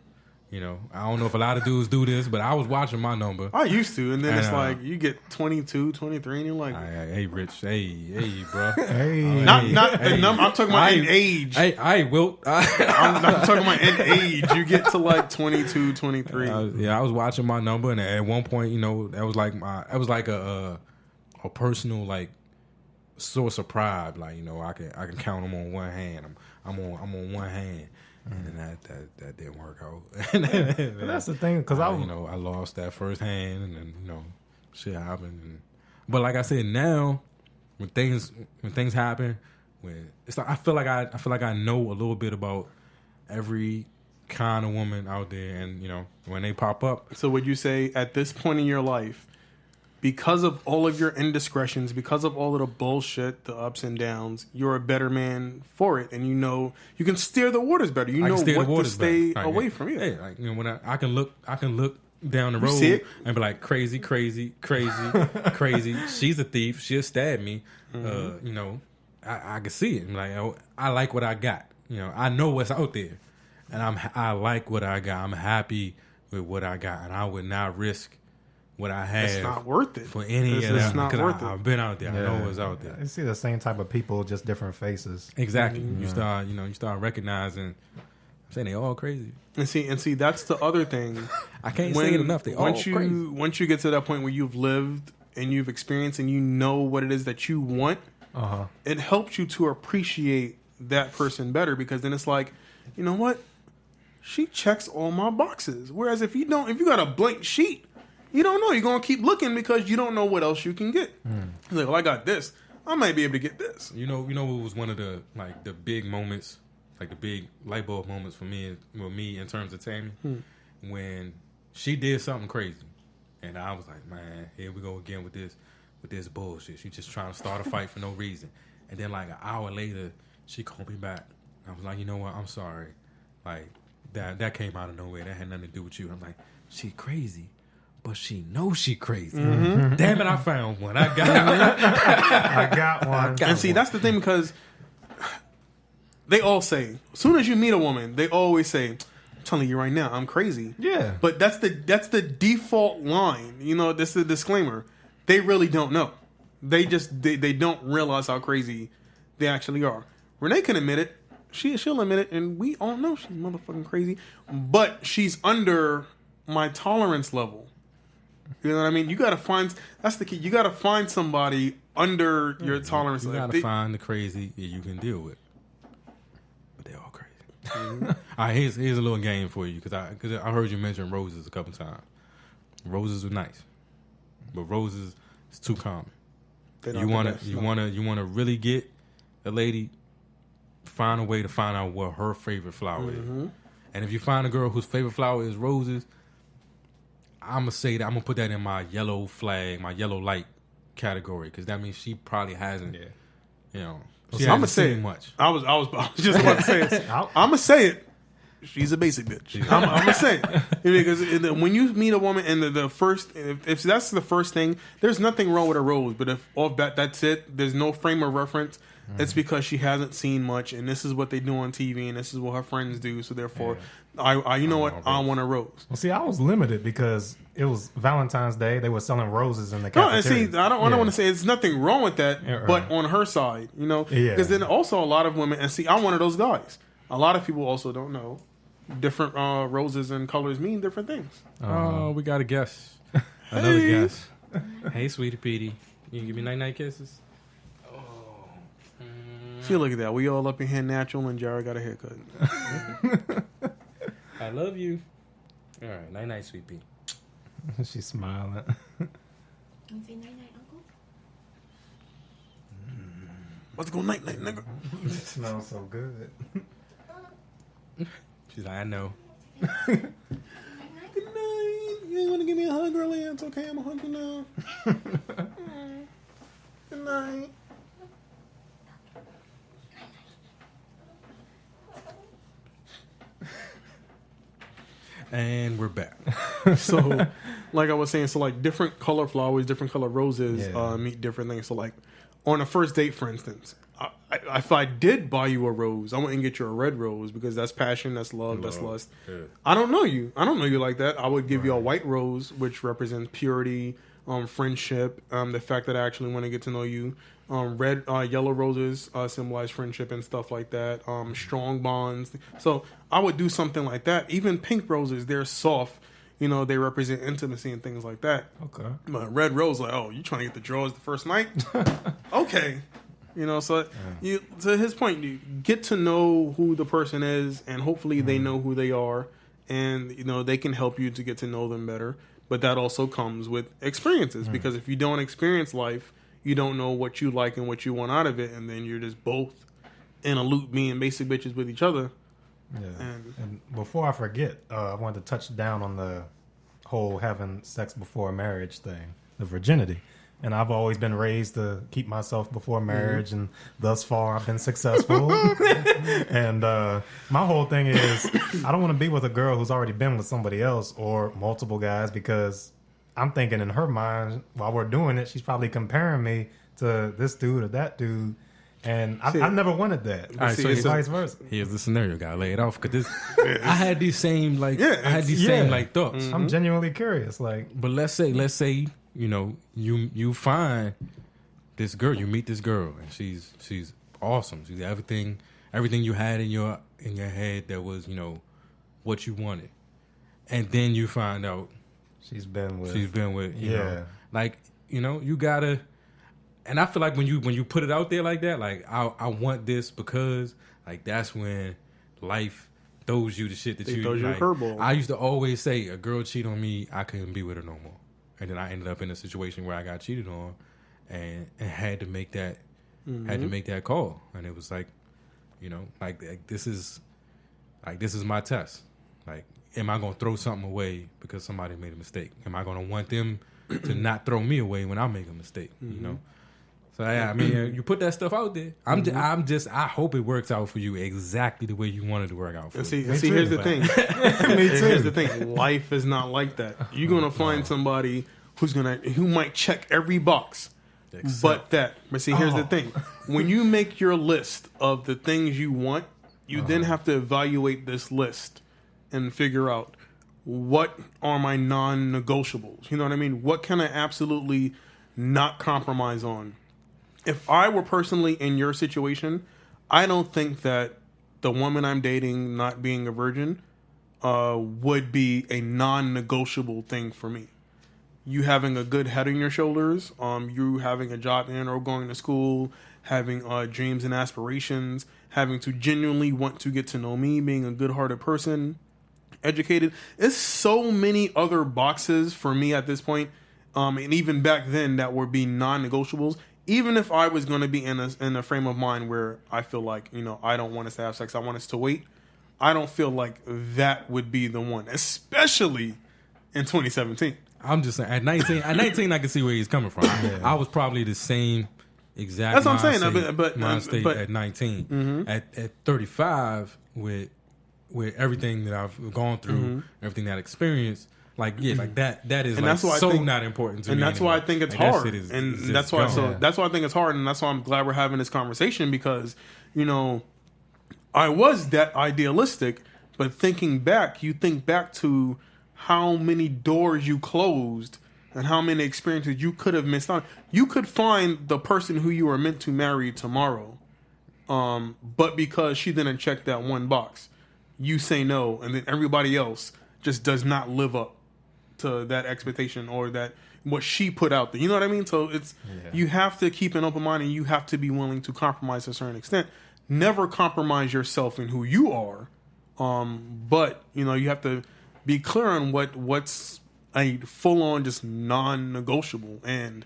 I don't know if a lot of dudes do this, but I was watching my number. I used to, and then it's like you get 22, 23, and you're like, "Hey, Rich, hey, bro, hey." Not the number. I'm talking about in age. Hey, Wilt. I'm talking about in age. You get to like 22, 23. I was watching my number, and at one point, that was like a personal like source of pride. Like I can count them on one hand. I'm on one hand. And then that didn't work out. But that's the thing, because I lost that first hand, and then shit happened. But like I said, now when things happen, it's like I feel like I know a little bit about every kind of woman out there, and when they pop up. So would you say at this point in your life, because of all of your indiscretions, because of all of the bullshit, the ups and downs, you're a better man for it, and you can steer the waters better. You know what to stay away from. Yeah, hey, like when I can look down the road and be like crazy. She's a thief. She'll stab me. I can see it. I'm like, I like what I got. I know what's out there, and I like what I got. I'm happy with what I got, and I would not risk what I have. It's not worth it for any of that. It's not worth it. I've been out there. I know what's out there. You see the same type of people, just different faces. Exactly. You start recognizing. I'm saying they all crazy. And see, that's the other thing. I can't say it enough. They all crazy. Once you get to that point where you've lived and you've experienced and you know what it is that you want, it helps you to appreciate that person better, because then it's like, you know what? She checks all my boxes. Whereas if you got a blank sheet, you don't know. You're going to keep looking because you don't know what else you can get. Like, well, I got this. I might be able to get this. You know what was one of the big moments, like the big light bulb moments for me in terms of Tammy, when she did something crazy, and I was like, man, here we go again with this bullshit. She just trying to start a fight for no reason, and then like an hour later, she called me back. I was like, you know what? I'm sorry. Like that came out of nowhere. That had nothing to do with you. I'm like, she crazy. But she knows she crazy. Damn it, I found one. I got one. And see, that's the thing, because they all say, as soon as you meet a woman, they always say, I'm telling you right now, I'm crazy. Yeah. But that's the default line. This is the disclaimer. They really don't know. They don't realize how crazy they actually are. Renee can admit it. She'll admit it, and we all know she's motherfucking crazy. But she's under my tolerance level. You know what I mean? You gotta find, that's the key. You gotta find somebody under your tolerance level. You gotta find the crazy that you can deal with. But they're all crazy. All right, here's a little game for you, because I heard you mention roses a couple times. Roses are nice, but roses is too common. You wanna really get a lady, find a way to find out what her favorite flower is. And if you find a girl whose favorite flower is roses, I'm gonna say that I'm gonna put that in my yellow flag, my yellow light category, because that means she probably hasn't, I'm gonna say it much. I was just about to say it. I'm gonna say it. She's a basic bitch. I'm gonna say it, because when you meet a woman and the first, if that's the first thing, there's nothing wrong with a rose. But if off bat that's it, there's no frame of reference. It's because she hasn't seen much, and this is what they do on TV, and this is what her friends do. So therefore, I want a rose. Well, see, I was limited because it was Valentine's Day. They were selling roses in the cafeteria. And see, I don't want to say it's nothing wrong with that, but on her side, because then also a lot of women, and see, I'm one of those guys. A lot of people also don't know different roses and colors mean different things. Oh, we got a guess. Another guess. Hey, sweetie Petey, you can give me night kisses. See, look at that. We all up in here natural, and Jared got a haircut. I love you. All right, night, sweet pea. She's smiling. You say night, Uncle? Let's go night, nigga. It smells so good. She's like, I know. Good night. You ain't want to give me a hug earlier? It's okay. I'm going to hug you now. Good night. And we're back. So, like I was saying, so like different color flowers, different color roses meet different things. So like on a first date, for instance, if I did buy you a rose, I wouldn't get you a red rose because that's passion, that's love, that's lust. Yeah. I don't know you like that. I would give you a white rose, which represents purity, friendship, the fact that I actually want to get to know you. Yellow roses symbolize friendship and stuff like that. Strong bonds. So I would do something like that. Even pink roses, they're soft. You know, they represent intimacy and things like that. Okay. But red rose, like, oh, you trying to get the drawers the first night? Okay. You know, so you, to his point, you get to know who the person is, and hopefully they know who they are, and you know they can help you to get to know them better. But that also comes with experiences, because if you don't experience life, you don't know what you like and what you want out of it, and then you're just both in a loop being basic bitches with each other. Yeah. And before I forget, I wanted to touch down on the whole having sex before marriage thing, the virginity. And I've always been raised to keep myself before marriage, and thus far I've been successful. And my whole thing is I don't want to be with a girl who's already been with somebody else or multiple guys, because I'm thinking in her mind while we're doing it, she's probably comparing me to this dude or that dude. And I never wanted that. All right, so vice versa. Here's the scenario. Got to lay it off because I had these same same thoughts. I'm genuinely curious. But let's say you know you find this girl, you meet this girl, and she's awesome. She's everything you had in your head that was, you know, what you wanted, and then you find out she's been with you know, like, you know, you gotta. And I feel like when you put it out there like that, like I want this, because like that's when life throws you the shit that throws you like. A curveball. I used to always say, a girl cheat on me, I couldn't be with her no more. And then I ended up in a situation where I got cheated on, and had to make that call. And it was like, you know, like this is my test. Like, am I gonna throw something away because somebody made a mistake? Am I gonna want them to not throw me away when I make a mistake? You know. So yeah, I mean, you put that stuff out there. I hope it works out for you exactly the way you wanted to work out for you. See, here's the thing. Here's the thing. Life is not like that. You're gonna find somebody who might check every box, but see, here's the thing. When you make your list of the things you want, you then have to evaluate this list and figure out what are my non-negotiables. You know what I mean? What can I absolutely not compromise on? If I were personally in your situation, I don't think that the woman I'm dating not being a virgin would be a non-negotiable thing for me. You having a good head on your shoulders, you having a job in or going to school, having dreams and aspirations, having to genuinely want to get to know me, being a good-hearted person, educated. There's so many other boxes for me at this point, and even back then, that would be non-negotiables. Even if I was going to be in a frame of mind where I feel like, you know, I don't want us to have sex, I want us to wait, I don't feel like that would be the one, especially in 2017. I'm just saying, at 19, I can see where he's coming from. I was probably the same exact. That's what I'm saying. But at 19, at 35, with everything that I've gone through, everything that I experienced. Like that is, and like, not important to me. And that's anymore. why I think it's hard. And that's why that's why I think it's hard, and that's why I'm glad we're having this conversation, because, you know, I was that idealistic, but thinking back, you think back to how many doors you closed and how many experiences you could have missed out. You could find the person who you were meant to marry tomorrow, but because she didn't check that one box, you say no, and then everybody else just does not live up to that expectation or that what she put out there. You know what I mean? So it's you have to keep an open mind, and you have to be willing to compromise to a certain extent. Never compromise yourself in who you are, but you know, you have to be clear on what's a full on just non-negotiable, and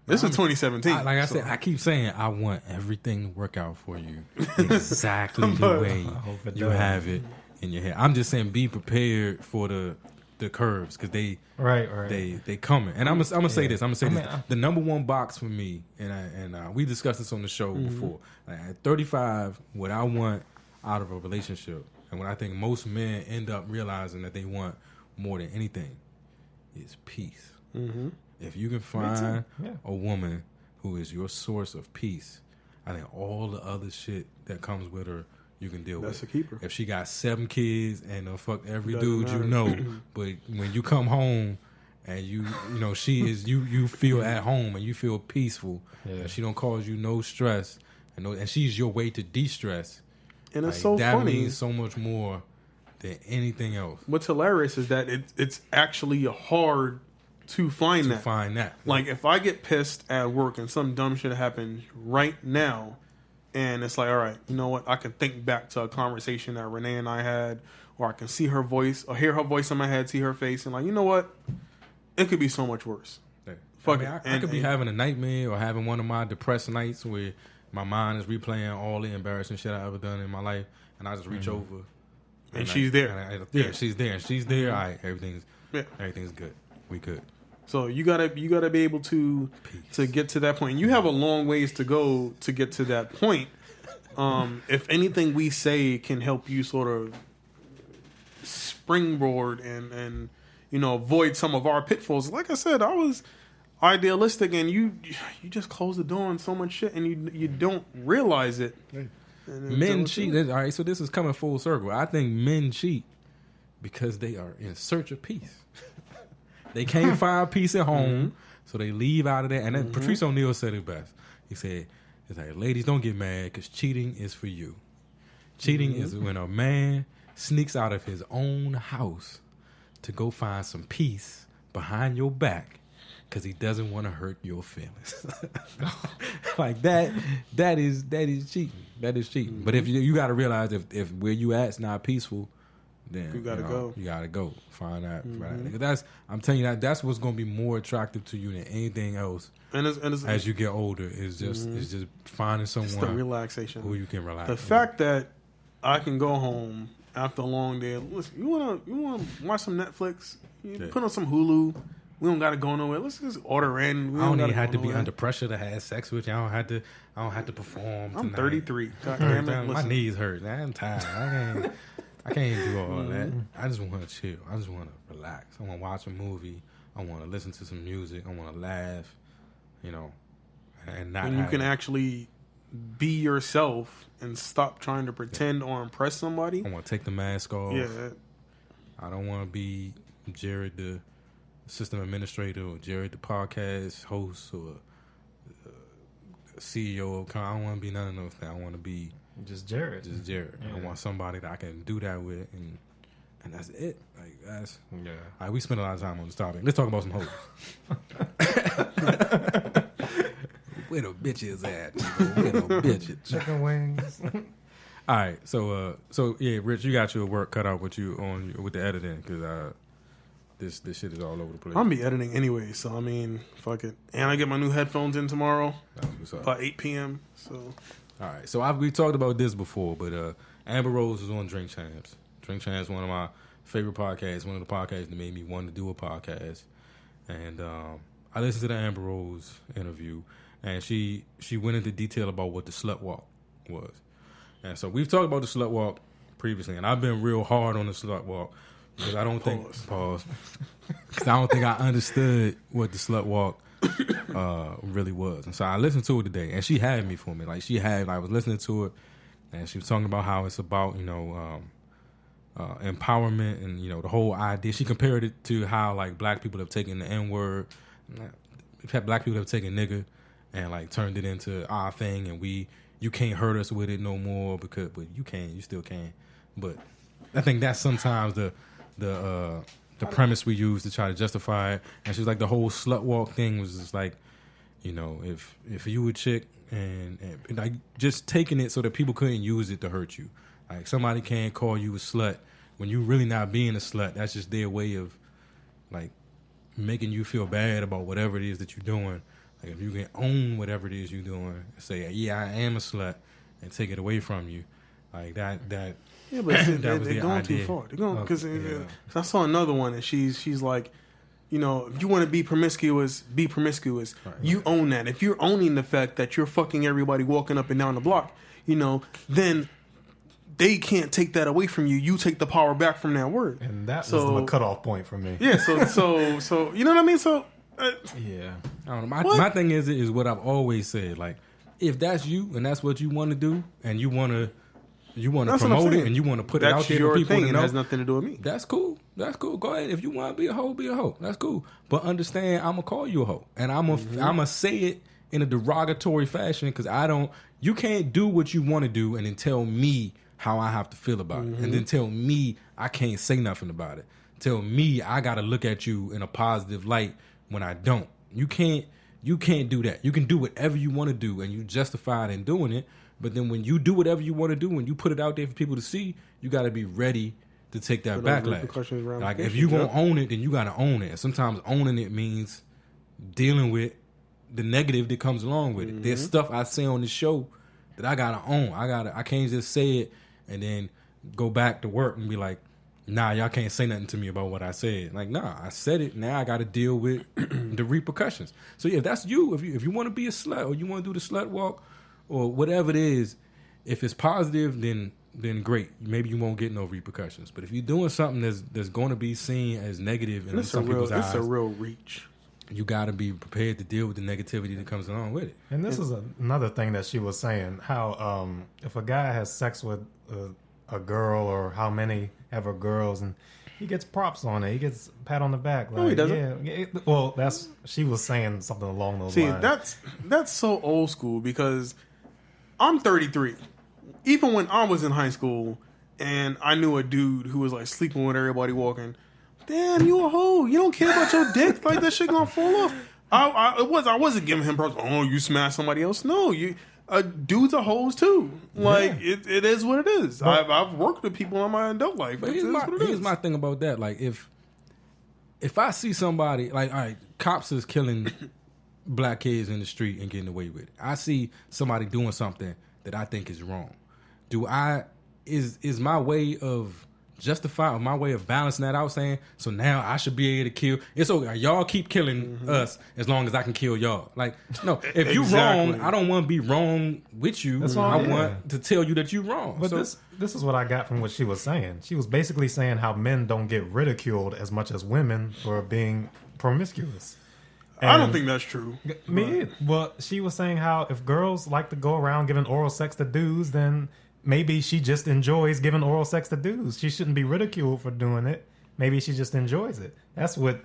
This is 2017. Like I said, I keep saying I want everything to work out for you exactly the way you have it in your head. I'm just saying, be prepared for the curves because they coming. And I'm gonna say this. The number one box for me, and we discussed this on the show before. Like at 35, what I want out of a relationship, and what I think most men end up realizing that they want more than anything, is peace. Mm-hmm. If you can find a woman who is your source of peace, I think all the other shit that comes with her, you can deal with. That's a keeper. If she got 7 kids and fuck every dude you know, but when you come home and you know she is you feel at home and you feel peaceful, and she don't cause you no stress, and she's your way to de-stress. And it's so funny. That means so much more than anything else. What's hilarious is that it's actually hard to find that. Like, if I get pissed at work and some dumb shit happens right now, and it's like, all right, you know what? I can think back to a conversation that Renee and I had, or I can see her voice, or hear her voice in my head, see her face, and like, you know what? It could be so much worse. Fuck it. I could be having a nightmare or having one of my depressed nights where my mind is replaying all the embarrassing shit I ever done in my life, and I just reach over. And she's there. She's there. And she's there. All right, everything's good. We good. So you gotta be able to get to that point. And you have a long ways to go to get to that point. If anything we say can help you sort of springboard and avoid some of our pitfalls. Like I said, I was idealistic, and you just close the door on so much shit, and you don't realize it. Men cheat. All right, so this is coming full circle. I think men cheat because they are in search of peace. They can't find peace at home, so they leave out of there. And then Patrice O'Neal said it best. He said, "It's like, ladies, don't get mad because cheating is for you. Cheating is when a man sneaks out of his own house to go find some peace behind your back because he doesn't want to hurt your feelings." Like that is cheating. That is cheating. But if you got to realize if where you at's not peaceful, then you gotta go find that. Right? I'm telling you that's what's gonna be more attractive to you than anything else. And as you get older, is just finding someone. It's the relaxation who you can relax. The fact that I can go home after a long day. Listen, you wanna watch some Netflix? Put on some Hulu. We don't gotta go nowhere. Let's just order in. I don't even have to be under pressure to have sex with you. I don't have to perform. I'm tonight. 33. God damn it. My knees hurt. I'm tired. I can't do all that. I just want to chill. I just want to relax. I want to watch a movie. I want to listen to some music. I want to laugh, and not. And you can actually be yourself and stop trying to pretend or impress somebody. I want to take the mask off. Yeah. I don't want to be Jared the system administrator or Jared the podcast host or CEO of. I don't want to be none of those things. I want to be just Jared. Yeah. I want somebody that I can do that with, and that's it. Like that's All right, we spent a lot of time on this topic. Let's talk about some hoes. Where the bitches at? Where the bitches? Chicken wings. All right, so yeah, Rich, you got your work cut out with you with the editing because this shit is all over the place. I'll be editing anyway, so I mean, fuck it. And I get my new headphones in tomorrow, about 8 p.m. So. All right, so we talked about this before, but Amber Rose was on Drink Champs. Drink Champs, one of my favorite podcasts, one of the podcasts that made me want to do a podcast. And I listened to the Amber Rose interview, and she went into detail about what the slut walk was. And so we've talked about the slut walk previously, and I've been real hard on the slut walk because I don't think because I don't think I understood what the slut walk really was. And so I listened to it today, and she had me for me. Like I was listening to it, and she was talking about how it's about empowerment and the whole idea. She compared it to how like black people have taken the N-word, black people have taken nigga and like turned it into our thing, and you can't hurt us with it no more but you still can. But I think that's sometimes the premise we use to try to justify it. And she was like, the whole slut walk thing was just like, if you a chick and like just taking it so that people couldn't use it to hurt you. Like somebody can't call you a slut when you really not being a slut. That's just their way of like making you feel bad about whatever it is that you're doing. Like, if you can own whatever it is you're doing, say, yeah, I am a slut, and take it away from you, like that. Yeah, but they're going too far. They're going because I saw another one, and she's like, you know, if you want to be promiscuous, be promiscuous. Right. You own that. If you're owning the fact that you're fucking everybody walking up and down the block, you know, then they can't take that away from you. You take the power back from that word. And that was the cutoff point for me. Yeah, so you know what I mean? So yeah. I don't know. My thing is what I've always said. Like, if that's you and that's what you want to do, and you want to promote it and you want to put it out there for people to know, it has nothing to do with me. That's cool. Go ahead. If you want to be a hoe, be a hoe. That's cool. But understand, I'm gonna call you a hoe, and I'm gonna say it in a derogatory fashion because you can't do what you want to do and then tell me how I have to feel about it, and then tell me I can't say nothing about it. Tell me I got to look at you in a positive light when I don't. You can't do that. You can do whatever you want to do, and you justified in doing it. But then when you do whatever you want to do, when you put it out there for people to see, you got to be ready to take that backlash. Like, if you gonna own it, then you got to own it. And sometimes owning it means dealing with the negative that comes along with it. There's stuff I say on the show that I gotta own. I can't just say it and then go back to work and be like, nah, y'all can't say nothing to me about what I said. Like, nah, I said it. Now I got to deal with the repercussions. So yeah, if that's you. If you want to be a slut or you want to do the slut walk or whatever it is, if it's positive, then great. Maybe you won't get no repercussions. But if you're doing something that's going to be seen as negative in some people's eyes, it's a real reach. You got to be prepared to deal with the negativity that comes along with it. And this is another thing that she was saying, how if a guy has sex with a girl or how many ever girls, and he gets props on it, he gets a pat on the back. Like, no, he doesn't. Yeah, she was saying something along those lines. See, that's so old school because I'm 33. Even when I was in high school and I knew a dude who was like sleeping with everybody walking, damn, you a hoe. You don't care about your dick. Like, that shit gonna fall off. I wasn't giving him props. Oh, you smashed somebody else. No, dudes are hoes too. Like, it is what it is. I've worked with people in my adult life. But here's my thing about that. Like, if I see somebody, like, all right, cops is killing black kids in the street and getting away with it. I see somebody doing something that I think is wrong. Is my way of justifying, my way of balancing that out, saying, so now I should be able to kill? It's okay. Y'all keep killing us as long as I can kill y'all. Like, no, if you wrong, I don't want to be wrong with you. I want to tell you that you're wrong. But this is what I got from what she was saying. She was basically saying how men don't get ridiculed as much as women for being promiscuous. And I don't think that's true. Well, she was saying how if girls like to go around giving oral sex to dudes, then maybe she just enjoys giving oral sex to dudes. She shouldn't be ridiculed for doing it. Maybe she just enjoys it. That's what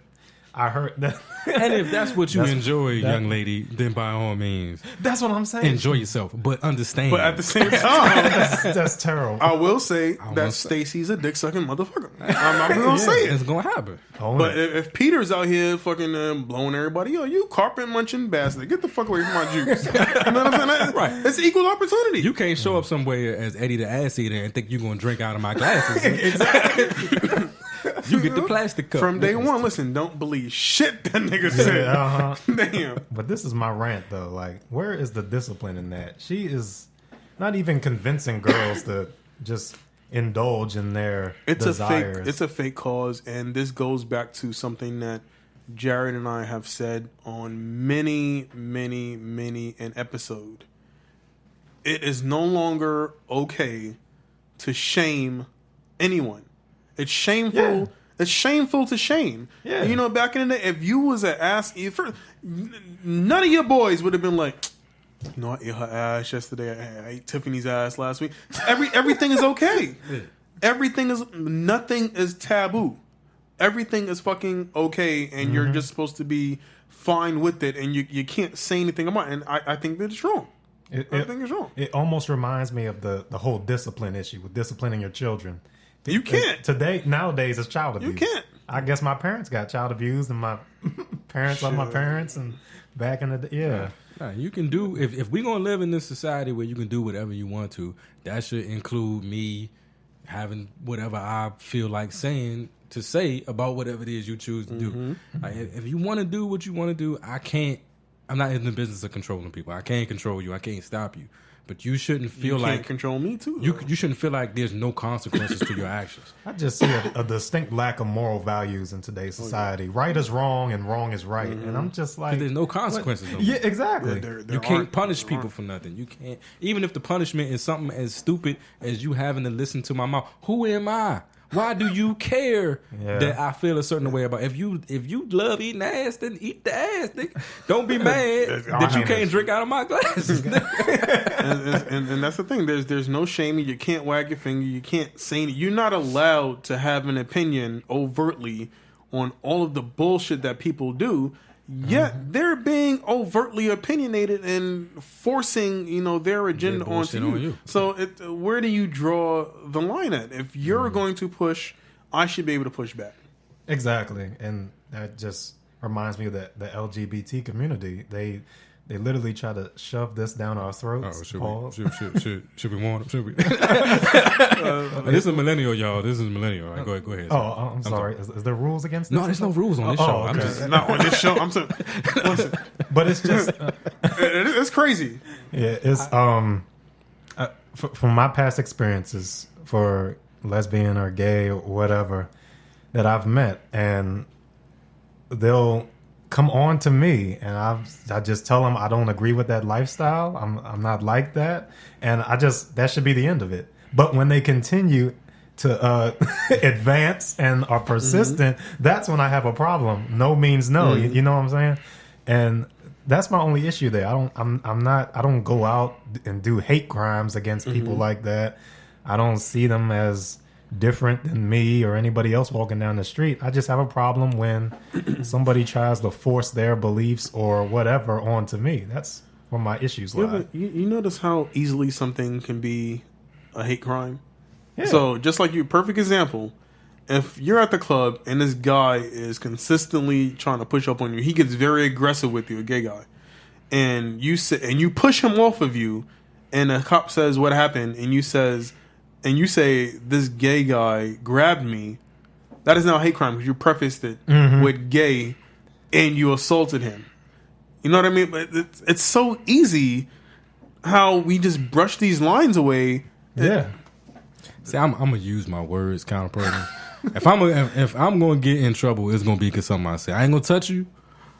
I heard. And if that's what you enjoy, young lady, then by all means, that's what I'm saying. Enjoy yourself, but understand. But at the same time, that's terrible. I will say that Stacy's a dick sucking motherfucker. I'm not gonna say it. It's gonna happen. But if Peter's out here fucking blowing everybody, you carpet munching bastard, get the fuck away from my juice. You know what I'm saying? Right. It's equal opportunity. You can't show up somewhere as Eddie the ass eater and think you're gonna drink out of my glasses. Exactly. You get the plastic cup. From day one, listen, don't believe shit that nigga said. Damn. But this is my rant, though. Like, where is the discipline in that? She is not even convincing girls to just indulge in their desires. It's a fake cause, and this goes back to something that Jared and I have said on many an episode. It is no longer okay to shame anyone. It's shameful. Yeah. It's shameful to shame. Yeah. You know, back in the day, if you was an ass eater, none of your boys would have been like, you know, I ate her ass yesterday. I ate Tiffany's ass last week. Everything is okay. Nothing is taboo. Everything is fucking okay, and you're just supposed to be fine with it, and you can't say anything about it. And I think that it's wrong. I think it's wrong. It almost reminds me of the whole discipline issue with disciplining your children. You can't. Nowadays, it's child abuse. You can't. I guess my parents got child abused, and my parents are my parents, and back in the day, yeah. You can do, if we're going to live in this society where you can do whatever you want to, that should include me having whatever I feel like saying to say about whatever it is you choose to do. Like, if you want to do what you want to do, I can't I'm not in the business of controlling people. I can't control you. I can't stop you. But you shouldn't feel you like can't control me too. You shouldn't feel like there's no consequences to your actions. I just see a distinct lack of moral values in today's society. Right is wrong and wrong is right, and I'm just like, there's no consequences. No more. Yeah, exactly. You can't punish people for nothing. You can't, even if the punishment is something as stupid as you having to listen to my mouth. Who am I? Why do you care that I feel a certain way about? If you love eating ass, then eat the ass. Nigga. Don't be mad that you can't drink out of my glass. and that's the thing. There's no shame. You can't wag your finger. You can't say anything. You're not allowed to have an opinion overtly on all of the bullshit that people do. Yet they're being overtly opinionated and forcing, their agenda onto you. So where do you draw the line at? If you're going to push, I should be able to push back. Exactly, and that just reminds me of the LGBT community. They literally try to shove this down our throats. Should we warn them? Should we? This is Millennial, y'all. This is Millennial. All right, go ahead. Oh, I'm sorry. Is there rules against this? No, there's no rules on this show. Okay. Not on this show. I'm sorry. Listen. But it's just... it's crazy. Yeah, it's... from my past experiences for lesbian or gay or whatever that I've met, and they'll come on to me, and I just tell them I don't agree with that lifestyle. I'm not like that, and that should be the end of it. But when they continue to advance and are persistent, that's when I have a problem. No means no. You know what I'm saying? And that's my only issue there. I don't go out and do hate crimes against people like that. I don't see them as different than me or anybody else walking down the street. I just have a problem when somebody tries to force their beliefs or whatever onto me. That's where my issues lie. But you notice how easily something can be a hate crime? Yeah. So just like you, perfect example, if you're at the club and this guy is consistently trying to push up on you, he gets very aggressive with you, a gay guy, and you push him off of you, and the cop says, "What happened?" and you say, "This gay guy grabbed me." That is now a hate crime because you prefaced it with gay, and you assaulted him. You know what I mean? But it's so easy how we just brush these lines away. Yeah. See, I'm gonna use my words kind of person. If I'm gonna get in trouble, it's gonna be because something I say. I ain't gonna touch you.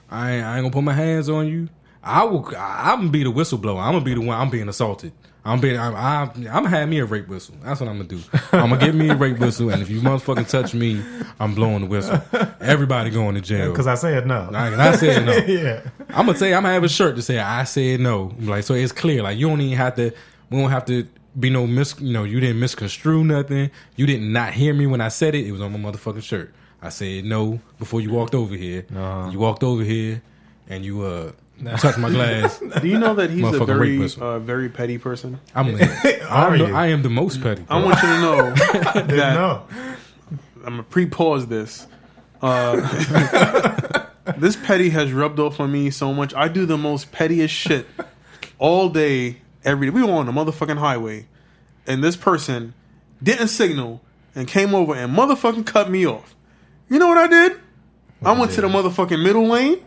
I ain't gonna put my hands on you. I'm gonna be the whistleblower. I'm gonna be the one. I'm being assaulted. I'm gonna have me a rape whistle. That's what I'm gonna do. I'm gonna get me a rape whistle, and if you motherfucking touch me, I'm blowing the whistle. Everybody going to jail because I said no. I said no. Yeah. I'm gonna have a shirt to say I said no. Like, so it's clear. Like, you don't even have to. We don't have to be no you didn't misconstrue nothing. You did not hear me when I said it. It was on my motherfucking shirt. I said no before you walked over here. You walked over here and you touched my glass. Do you know that he's a very petty person? I am the most petty. I want you to know that I'm gonna pre-pause this. This petty has rubbed off on me so much. I do the most pettiest shit all day, every day. We were on the motherfucking highway, and this person didn't signal and came over and motherfucking cut me off. You know what I did? I went to the motherfucking middle lane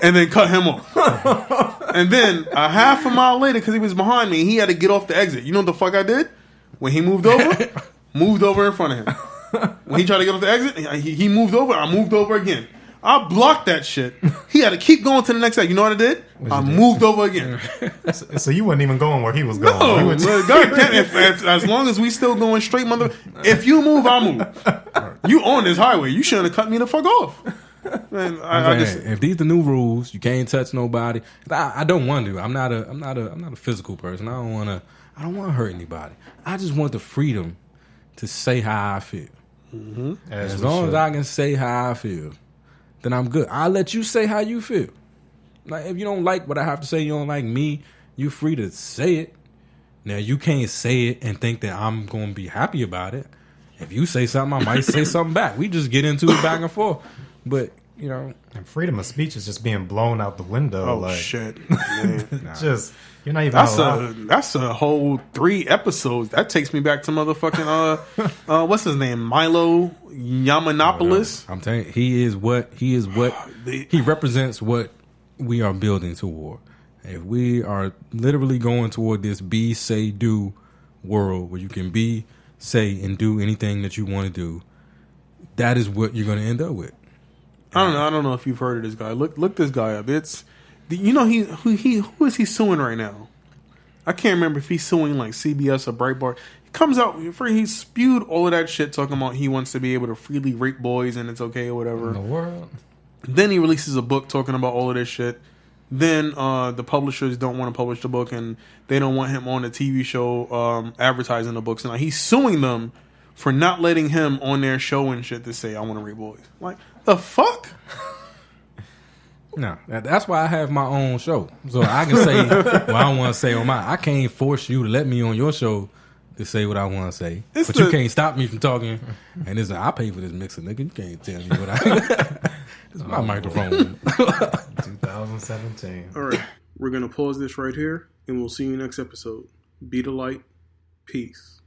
and then cut him off. And then a half a mile later, because he was behind me, he had to get off the exit. You know what the fuck I did? When he moved over in front of him. When he tried to get off the exit, he moved over. I moved over again. I blocked that shit. He had to keep going to the next exit. You know what I did? I moved over again. So you weren't even going where he was going. No, God damn, as long as we still going straight, if you move, I'll move. You on this highway. You shouldn't have cut me the fuck off. Man, if these the new rules, you can't touch nobody. I don't want to. I'm not a physical person. I don't want to hurt anybody. I just want the freedom to say how I feel. Mm-hmm. As long as I can say how I feel, then I'm good. I'll let you say how you feel. Like, if you don't like what I have to say, you don't like me, you free to say it. Now, you can't say it and think that I'm going to be happy about it. If you say something, I might say something back. We just get into it back and forth. But, and freedom of speech is just being blown out the window. Oh, shit. Man. Just, you're not even That's a whole 3 episodes. That takes me back to motherfucking, what's his name? Milo Yiannopoulos. I'm telling you, he represents what we are building toward. If we are literally going toward this be, say, do world where you can be, say, and do anything that you want to do, that is what you're going to end up with. I don't know if you've heard of this guy. Look this guy up. It's who is he suing right now? I can't remember if he's suing like CBS or Breitbart. He comes out he spewed all of that shit talking about he wants to be able to freely rape boys and it's okay or whatever. In the world. Then he releases a book talking about all of this shit. Then the publishers don't want to publish the book and they don't want him on the TV show advertising the books. And like, he's suing them for not letting him on their show and shit to say, I want to rape boys. Like, the fuck? No, that's why I have my own show. So I can say what I want to say on mine. I can't force you to let me on your show to say what I want to say. But you can't stop me from talking. And I pay for this mixer, nigga. You can't tell me what I... It's my microphone. 2017. All right. We're going to pause this right here, and we'll see you next episode. Be the light. Peace.